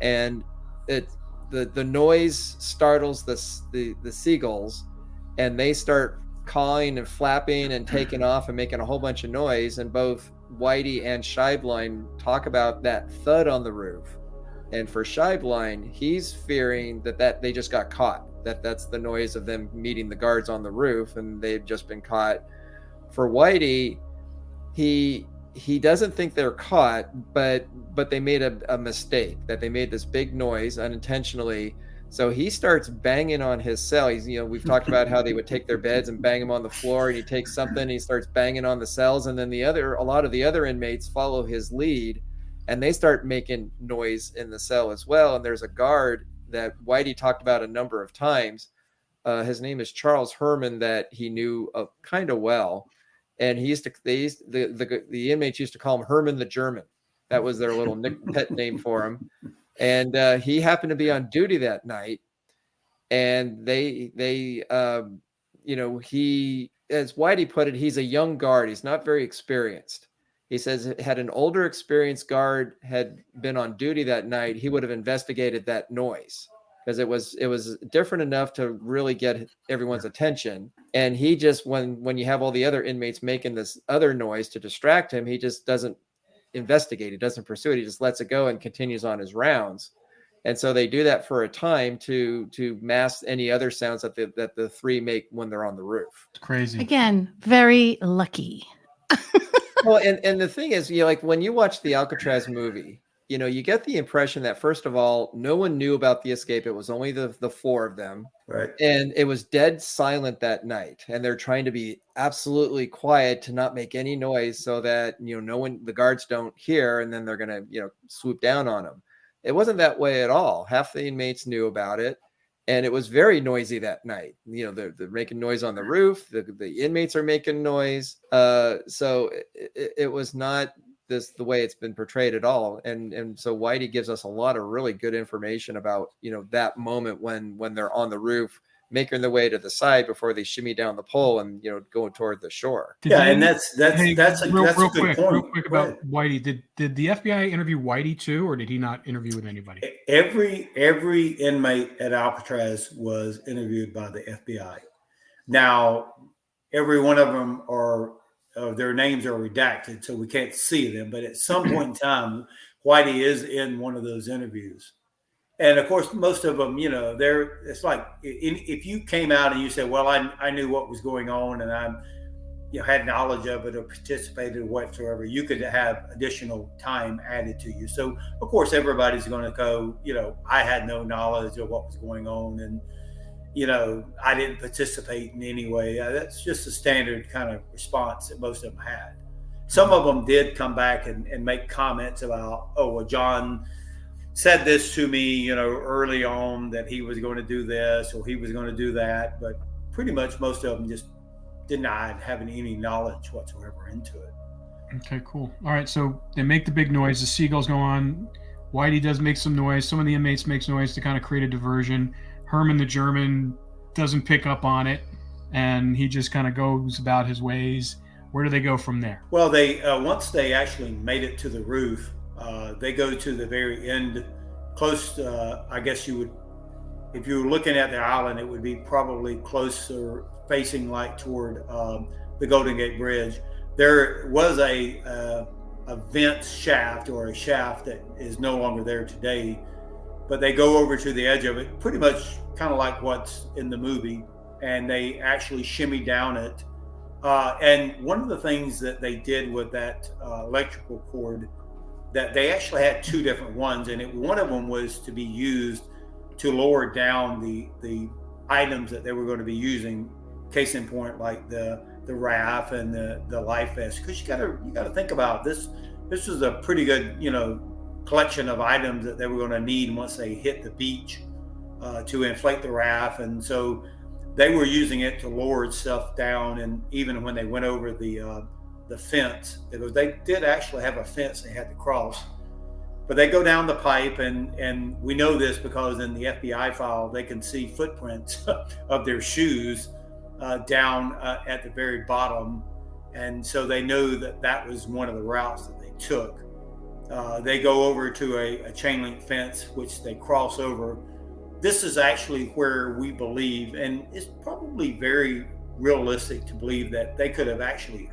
and the noise startles the seagulls, and they start cawing and flapping and taking off and making a whole bunch of noise. And both Whitey and Scheiblein talk about that thud on the roof. And for Scheiblein, he's fearing that they just got caught. That's the noise of them meeting the guards on the roof, and they've just been caught. For Whitey, he doesn't think they're caught, but they made a mistake, that they made this big noise unintentionally. So he starts banging on his cell. We've talked about how they would take their beds and bang them on the floor, and he takes something and he starts banging on the cells, and then a lot of the other inmates follow his lead, and they start making noise in the cell as well. And there's a guard that Whitey talked about a number of times. His name is Charles Herman, that he knew kind of well. And the inmates used to call him Herman the German. That was their little pet name for him. And he happened to be on duty that night. And he, as Whitey put it, he's a young guard. He's not very experienced. He says, had an older experienced guard had been on duty that night, he would have investigated that noise, because it was different enough to really get everyone's attention. And he just, when you have all the other inmates making this other noise to distract him, he just doesn't investigate. He doesn't pursue it. He just lets it go and continues on his rounds. And so they do that for a time to mask any other sounds that the three make when they're on the roof. It's crazy. Again, very lucky. Well, and the thing is, like when you watch the Alcatraz movie, you get the impression that, first of all, no one knew about the escape. It was only the 4 of them. Right. And it was dead silent that night. And they're trying to be absolutely quiet to not make any noise so that, the guards don't hear, and then they're going to, swoop down on them. It wasn't that way at all. Half the inmates knew about it. And it was very noisy that night. They're making noise on the roof. The inmates are making noise. So it was not the way it's been portrayed at all. And so Whitey gives us a lot of really good information about, that moment when they're on the roof, making their way to the side before they shimmy down the pole and, going toward the shore. And that's a good point. Real quick about Whitey. Did the FBI interview Whitey too, or did he not interview with anybody? Every inmate at Alcatraz was interviewed by the FBI. Now, every one of them their names are redacted, so we can't see them. But at some point in time, Whitey is in one of those interviews. And of course, most of them, it's like if you came out and you said, well, I knew what was going on and I had knowledge of it or participated whatsoever, you could have additional time added to you. So, of course, everybody's going to go, I had no knowledge of what was going on and, I didn't participate in any way. That's just a standard kind of response that most of them had. Some of them did come back and make comments about, oh, well, John said this to me, early on that he was going to do this or he was going to do that. But pretty much most of them just denied having any knowledge whatsoever into it. Okay, cool. All right. So they make the big noise. The seagulls go on. Whitey does make some noise. Some of the inmates makes noise to kind of create a diversion. Herman the German doesn't pick up on it, and he just kind of goes about his ways. Where do they go from there? Well, they once they actually made it to the roof, they go to the very end, close to, I guess you would, if you were looking at the island, it would be probably closer facing like toward the Golden Gate Bridge. There was a vent shaft, or a shaft that is no longer there today, but they go over to the edge of it, pretty much kind of like what's in the movie, and they actually shimmy down it. And one of the things that they did with that electrical cord, that they actually had two different ones, and one of them was to be used to lower down the items that they were going to be using, case in point, like the raft and the life vest. Because you gotta think about this. This was a pretty good, collection of items that they were going to need once they hit the beach to inflate the raft, and so they were using it to lower itself down. And even when they went over the fence, because they did actually have a fence they had to cross. But they go down the pipe, and we know this because in the FBI file, they can see footprints of their shoes down at the very bottom. And so they know that was one of the routes that they took. They go over to a chain link fence, which they cross over. This is actually where we believe, and it's probably very realistic to believe, that they could have actually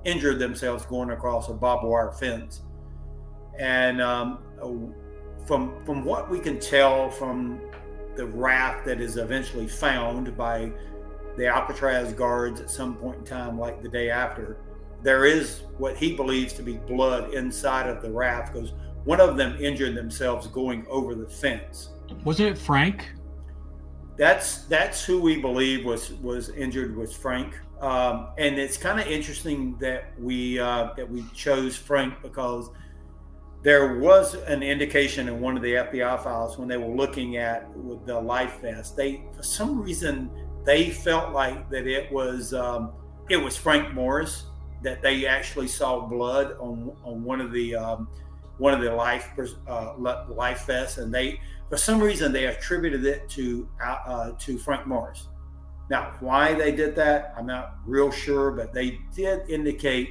injured themselves going across a barbed wire fence. And from what we can tell from the raft that is eventually found by the Alcatraz guards at some point in time, like the day after, there is what he believes to be blood inside of the raft, because one of them injured themselves going over the fence. Wasn't it Frank? That's who we believe was injured, was Frank. And it's kind of interesting that we chose Frank, because there was an indication in one of the FBI files when they were looking at the life vest. For some reason, they felt like that it was Frank Morris, that they actually saw blood on one of the life vests, and for some reason they attributed it to Frank Morris. Now, why they did that, I'm not real sure, but they did indicate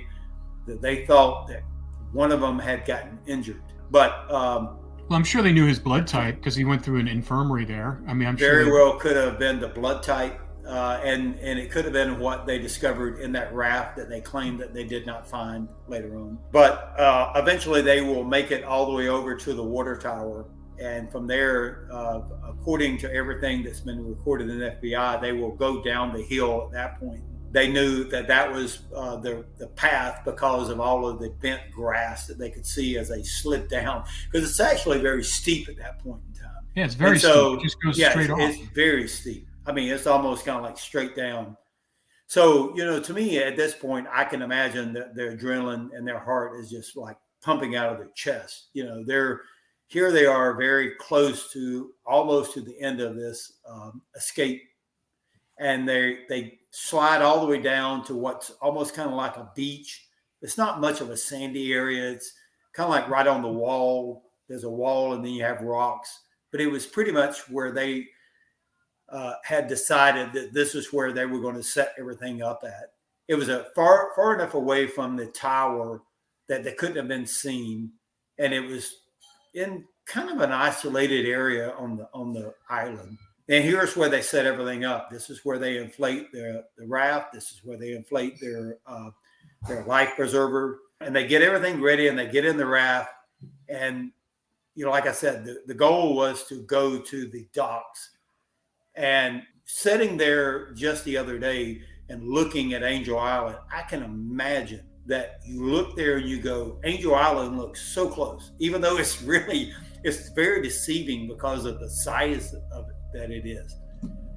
that they thought that one of them had gotten injured. But well, I'm sure they knew his blood type because he went through an infirmary there. I mean, I'm very sure well could have been the blood type, and it could have been what they discovered in that raft that they claimed that they did not find later on. But eventually they will make it all the way over to the water tower. And from there, according to everything that's been recorded in the FBI, they will go down the hill at that point. They knew that was the path because of all of the bent grass that they could see as they slid down, because it's actually very steep at that point in time. Yeah, it's very steep. It just goes straight off. It's very steep. I mean, it's almost kind of like straight down. So, to me at this point, I can imagine that their adrenaline and their heart is just like pumping out of their chest. Here they are, very close to, almost to the end of this escape. And they slide all the way down to what's almost kind of like a beach. It's not much of a sandy area. It's kind of like right on the wall. There's a wall, and then you have rocks. But it was pretty much where they had decided that this is where they were going to set everything up at. It was far enough away from the tower that they couldn't have been seen, and it was in kind of an isolated area on the island. And here's where they set everything up. This is where they inflate the raft. This is where they inflate their life preserver, and they get everything ready, and they get in the raft. And like I said, the goal was to go to the docks. And sitting there just the other day and looking at Angel Island, I can imagine that you look there and you go, Angel Island looks so close, even though it's very deceiving because of the size of it that it is.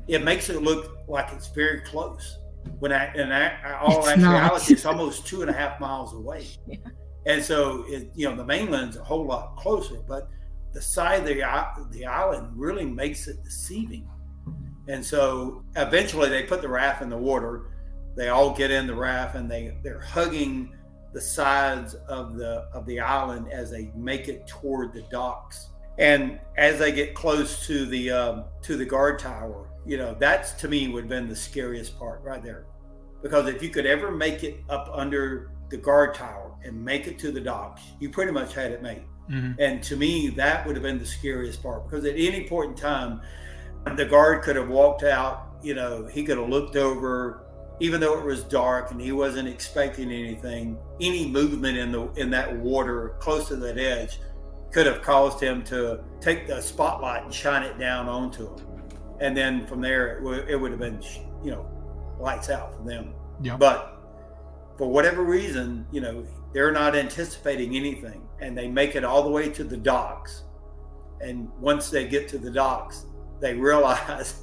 It makes it look like it's very close, when in all actuality, it's almost 2.5 miles away. Yeah. And so, the mainland's a whole lot closer, but the side of the island really makes it deceiving. And so eventually they put the raft in the water. They all get in the raft, and they're hugging the sides of the island as they make it toward the docks. And as they get close to the guard tower, that's, to me, would have been the scariest part right there, because if you could ever make it up under the guard tower and make it to the docks, you pretty much had it made. Mm-hmm. And to me, that would have been the scariest part, because at any point in time, the guard could have walked out, he could have looked over, even though it was dark and he wasn't expecting anything. Any movement in that water close to that edge could have caused him to take the spotlight and shine it down onto him. And then from there, it would have been, lights out for them. Yep. But for whatever reason, they're not anticipating anything, and they make it all the way to the docks. And once they get to the docks, they realize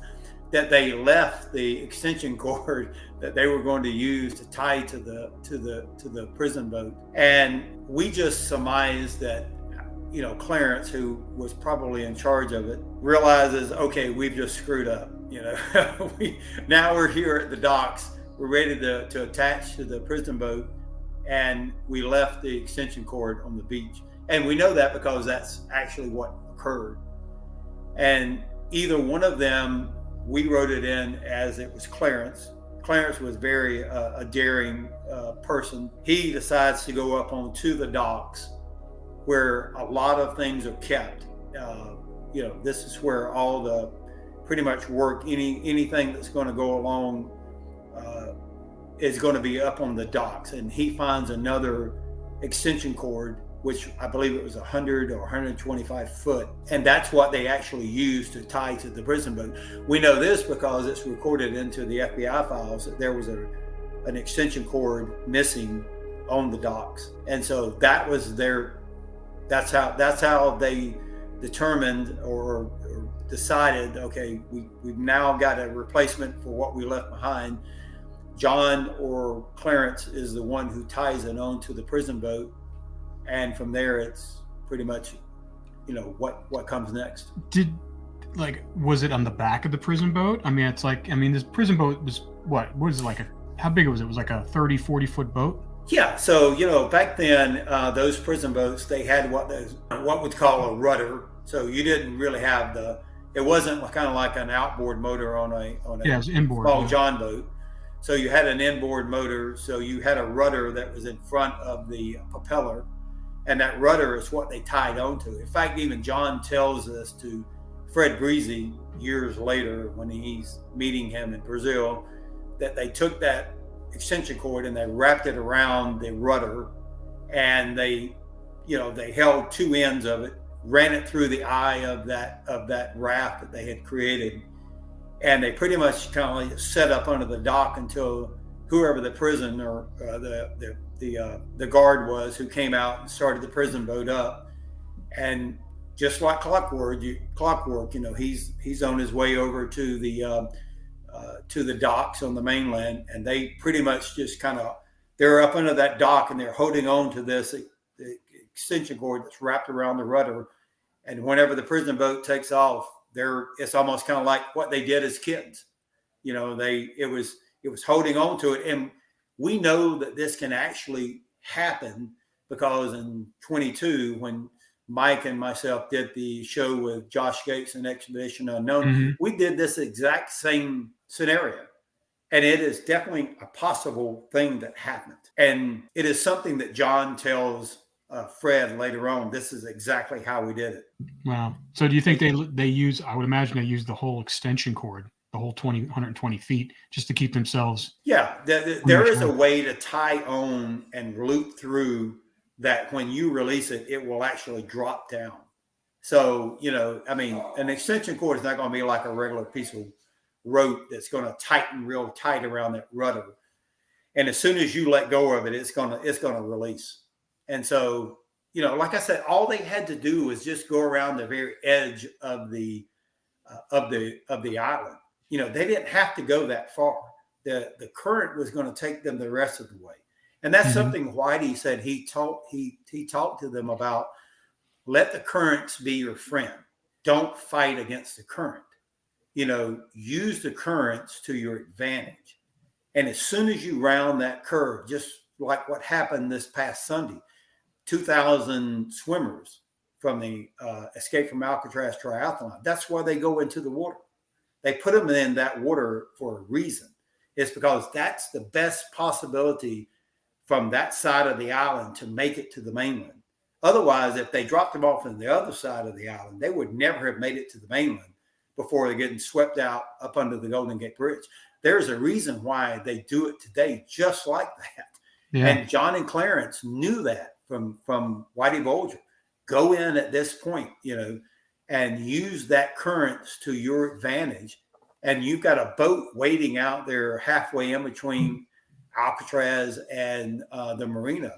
that they left the extension cord that they were going to use to tie to the prison boat. And we just surmised that, Clarence, who was probably in charge of it, realizes, okay, we've just screwed up. Now we're here at the docks. We're ready to attach to the prison boat, and we left the extension cord on the beach. And we know that because that's actually what occurred. And either one of them, we wrote it in as it was Clarence. Clarence was very a daring person. He decides to go up onto the docks where a lot of things are kept. This is where all the pretty much work, anything that's going to go along is going to be up on the docks. And he finds another extension cord, which I believe it was 100 or 125 foot. And that's what they actually used to tie to the prison boat. We know this because it's recorded into the FBI files that there was an extension cord missing on the docks. And so that was that's how they determined or decided, okay, we've now got a replacement for what we left behind. John or Clarence is the one who ties it on to the prison boat. And from there, it's pretty much, what comes next. Was it on the back of the prison boat? This prison boat was how big was it? It was like a 30, 40 foot boat? Yeah. So, back then, those prison boats, they had what we'd call a rudder. So you didn't really have it wasn't kind of like an outboard motor on a it was inboard, small John boat. So you had an inboard motor. So you had a rudder that was in front of the propeller. And that rudder is what they tied onto. In fact, even John tells this to Fred Breezy years later when he's meeting him in Brazil, that they took that extension cord and they wrapped it around the rudder, and they held two ends of it, ran it through the eye of that raft that they had created, and they pretty much kind of set up under the dock until whoever the prison or the guard was who came out and started the prison boat up. And just like clockwork, he's on his way over to the docks on the mainland, and they pretty much just they're up under that dock and they're holding on to this extension cord that's wrapped around the rudder. And whenever the prison boat takes off, it's almost kind of like what they did as kids. It was holding on to it. And we know that this can actually happen because in 22, when Mike and myself did the show with Josh Gates and Expedition Unknown, mm-hmm. we did this exact same scenario. And it is definitely a possible thing that happened. And it is something that John tells Fred later on. This is exactly how we did it. Wow. So do you think they use, I would imagine they use the whole extension cord, the whole 120 feet, just to keep themselves? Yeah, there is a way to tie on and loop through that. When you release it, it will actually drop down. So, an extension cord is not going to be like a regular piece of rope that's going to tighten real tight around that rudder. And as soon as you let go of it, it's going to release. And so, like I said, all they had to do was just go around the very edge of the island. They didn't have to go that far. The current was going to take them the rest of the way. And that's mm-hmm. something Whitey said he talked to them about. Let the currents be your friend. Don't fight against the current. Use the currents to your advantage. And as soon as you round that curve, just like what happened this past Sunday, 2,000 swimmers from the Escape from Alcatraz triathlon, that's why they go into the water. They put them in that water for a reason. It's because that's the best possibility from that side of the island to make it to the mainland. Otherwise, if they dropped them off on the other side of the island, they would never have made it to the mainland before they're getting swept out up under the Golden Gate Bridge. There's a reason why they do it today just like that. Yeah. And John and Clarence knew that from Whitey Bulger. Go in at this point, and use that currents to your advantage. And you've got a boat waiting out there halfway in between Alcatraz and the marina.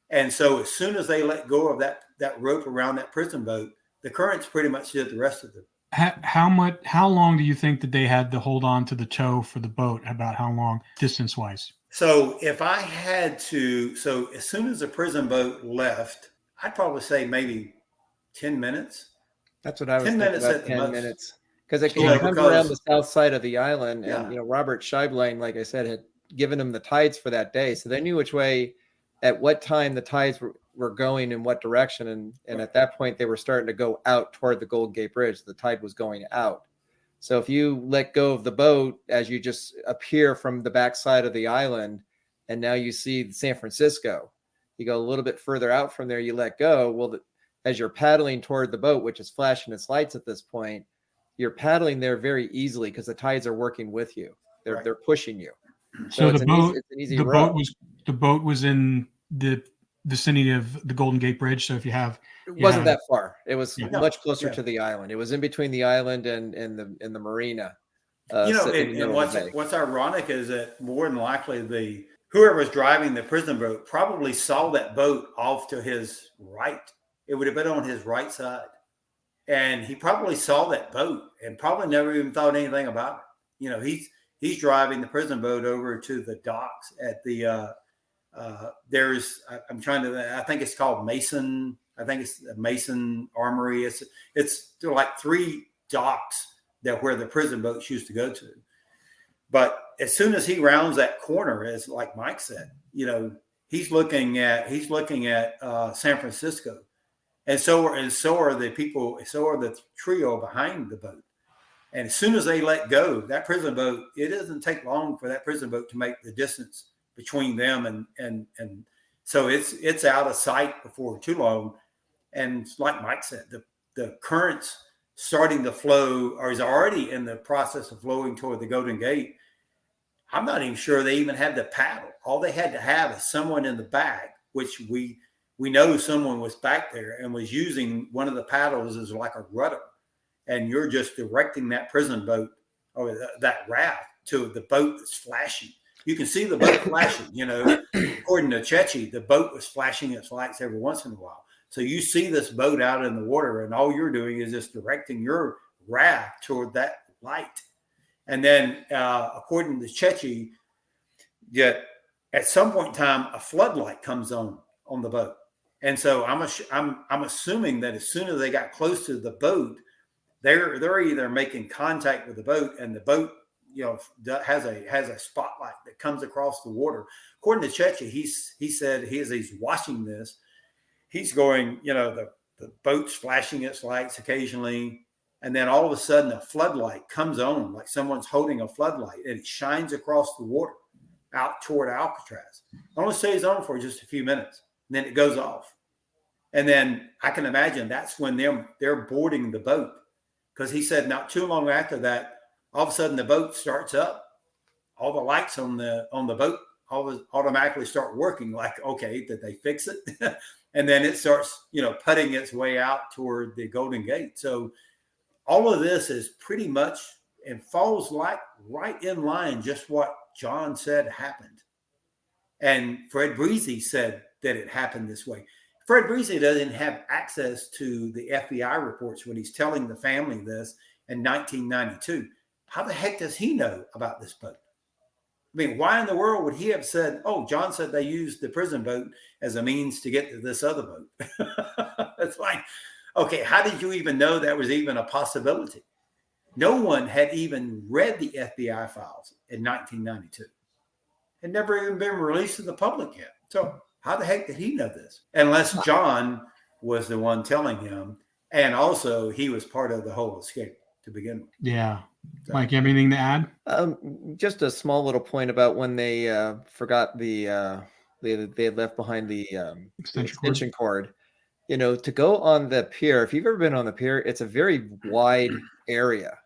And so as soon as they let go of that rope around that prison boat, the currents pretty much did the rest of it. How long do you think that they had to hold on to the tow for the boat? About how long, distance-wise? So if I had to, as soon as the prison boat left, I'd probably say maybe 10 minutes. That's what I was 10 thinking minutes about, at the 10 most. minutes. Because it Yeah, comes because- around the south side of the island. And, Yeah. Robert Scheiblein, like I said, had given them the tides for that day. So they knew which way, at what time the tides were going in what direction. And at that point, they were starting to go out toward the Golden Gate Bridge. The tide was going out. So if you let go of the boat as you just appear from the backside of the island, and now you see San Francisco, you go a little bit further out from there, you let go. Well, as you're paddling toward the boat, which is flashing its lights at this point, you're paddling there very easily because the tides are working with you. They're pushing you. So it's the an boat, easy the row. boat was in the vicinity of the Golden Gate Bridge. So if you have, It wasn't that far. It was Yeah. much closer Yeah. to the island. It was in between the island and the marina. And what's ironic is that more than likely whoever was driving the prison boat probably saw that boat off to his right. It would have been on his right side. And he probably saw that boat and probably never even thought anything about it. He's driving the prison boat over to the docks at the I think it's called Mason. I think it's the Mason Armory. It's like 3 docks where the prison boats used to go to. But as soon as he rounds that corner, as like Mike said, he's looking at San Francisco, and so are the people. So are the trio behind the boat. And as soon as they let go, that prison boat, it doesn't take long for that prison boat to make the distance between them and so it's out of sight before too long. And like Mike said, the currents starting to flow, or is already in the process of flowing toward the Golden Gate. I'm not even sure they even had the paddle. All they had to have is someone in the back, which we know someone was back there and was using one of the paddles as like a rudder. And you're just directing that prison boat or that raft to the boat that's flashing. You can see the boat flashing, according to Chechi, the boat was flashing its lights every once in a while. So you see this boat out in the water and all you're doing is just directing your raft toward that light. And then, according to Chechi, yet at some point in time, a floodlight comes on the boat. And so I'm assuming that as soon as they got close to the boat, they're either making contact with the boat, and the boat, has a spotlight that comes across the water. According to Chechi, he said as he's watching this, he's going, the boat's flashing its lights occasionally. And then all of a sudden a floodlight comes on, like someone's holding a floodlight, and it shines across the water out toward Alcatraz. It only stays on for just a few minutes, and then it goes off. And then I can imagine that's when they're boarding the boat, because he said not too long after that, all of a sudden the boat starts up. All the lights on the boat automatically start working, like, okay, did they fix it? And then it starts, putting its way out toward the Golden Gate. So all of this is pretty much and falls like right in line just what John said happened. And Fred Breezy said that it happened this way. Fred Breezy doesn't have access to the FBI reports when he's telling the family this in 1992. How the heck does he know about this boat? I mean, why in the world would he have said, oh, John said they used the prison boat as a means to get to this other boat? It's like, okay, how did you even know that was even a possibility? No one had even read the FBI files in 1992. It had never even been released to the public yet. So how the heck did he know this? Unless John was the one telling him, and also he was part of the whole escape to begin with. Yeah. So, Mike, you have anything to add? Just a small little point about when they forgot they had left behind the extension cord. To go on the pier, if you've ever been on the pier, it's a very wide area.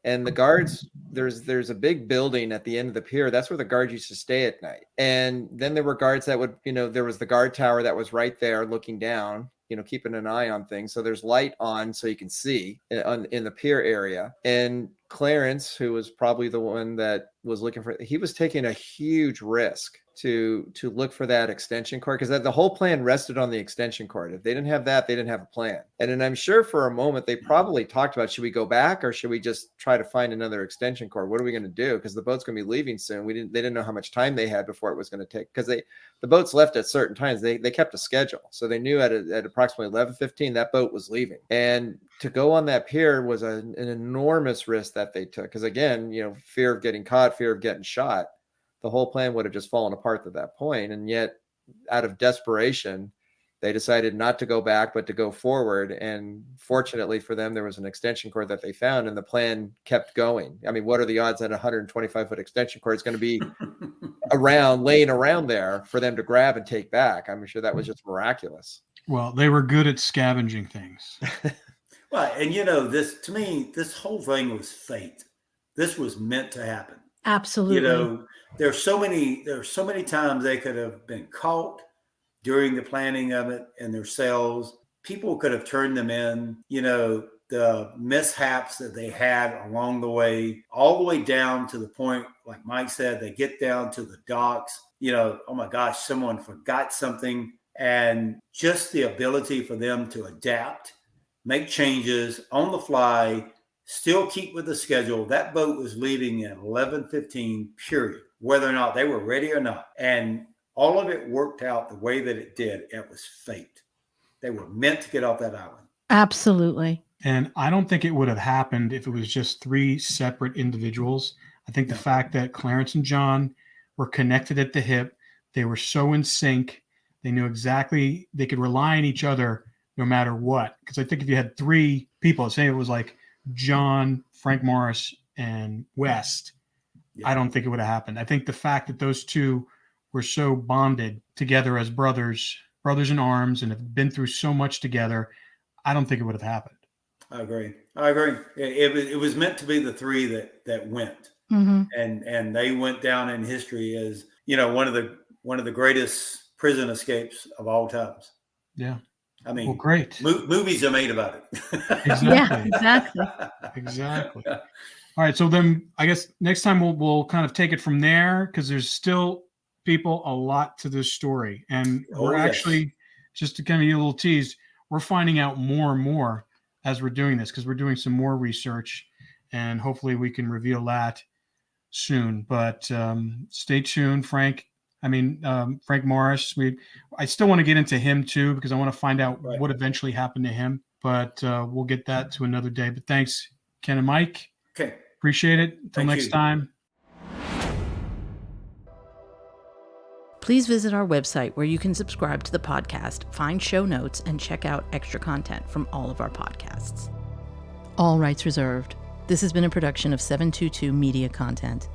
And the guards, there's a big building at the end of the pier. That's where the guards used to stay at night. And then there were guards that would, there was the guard tower that was right there looking down, keeping an eye on things. So there's light on so you can see in the pier area. And Clarence, who was probably the one that was looking for, he was taking a huge risk to look for that extension cord, because the whole plan rested on the extension cord. If they didn't have that, they didn't have a plan. And then I'm sure for a moment they probably talked about, should we go back or should we just try to find another extension cord? What are we going to do? Because the boat's going to be leaving soon. They didn't know how much time they had before it was going to take, because the boats left at certain times. They kept a schedule, so they knew at approximately 11:15 that boat was leaving. And to go on that pier was an enormous risk that they took, because again, fear of getting caught, fear of getting shot. The whole plan would have just fallen apart at that point. And yet, out of desperation, they decided not to go back, but to go forward. And fortunately for them, there was an extension cord that they found, and the plan kept going. I mean, what are the odds that a 125-foot extension cord is going to be laying around there for them to grab and take back? I'm sure that was just miraculous. Well, they were good at scavenging things. Right. And, to me, this whole thing was fate. This was meant to happen. Absolutely. There's so many times they could have been caught during the planning of it in their cells. People could have turned them in, the mishaps that they had along the way, all the way down to the point, like Mike said, they get down to the docks, oh my gosh, someone forgot something. And just the ability for them to adapt, make changes on the fly, still keep with the schedule. That boat was leaving at 11:15, period, whether or not they were ready or not. And all of it worked out the way that it did. It was fate. They were meant to get off that island. Absolutely. And I don't think it would have happened if it was just three separate individuals. I think the fact that Clarence and John were connected at the hip, they were so in sync, they knew exactly, they could rely on each other no matter what. Because I think if you had three people, say it was like John, Frank Morris, and West, I don't think it would have happened. I think the fact that those two were so bonded together as brothers in arms, and have been through so much together, I don't think it would have happened. I agree. It was meant to be the three that went, and they went down in history as one of the greatest prison escapes of all times. Yeah. I mean, well, great. Movies are made about it. Exactly. Yeah, exactly. All right. So then I guess next time we'll kind of take it from there, because there's still a lot to this story. And we're actually, just to kind of give you a little tease, we're finding out more and more as we're doing this, because we're doing some more research, and hopefully we can reveal that soon. But stay tuned, Frank Morris. I still want to get into him too, because I want to find out what eventually happened to him, but we'll get that to another day. But thanks, Ken and Mike. Okay. Appreciate it. Until next time. Please visit our website where you can subscribe to the podcast, find show notes, and check out extra content from all of our podcasts. All rights reserved. This has been a production of 722 Media Content.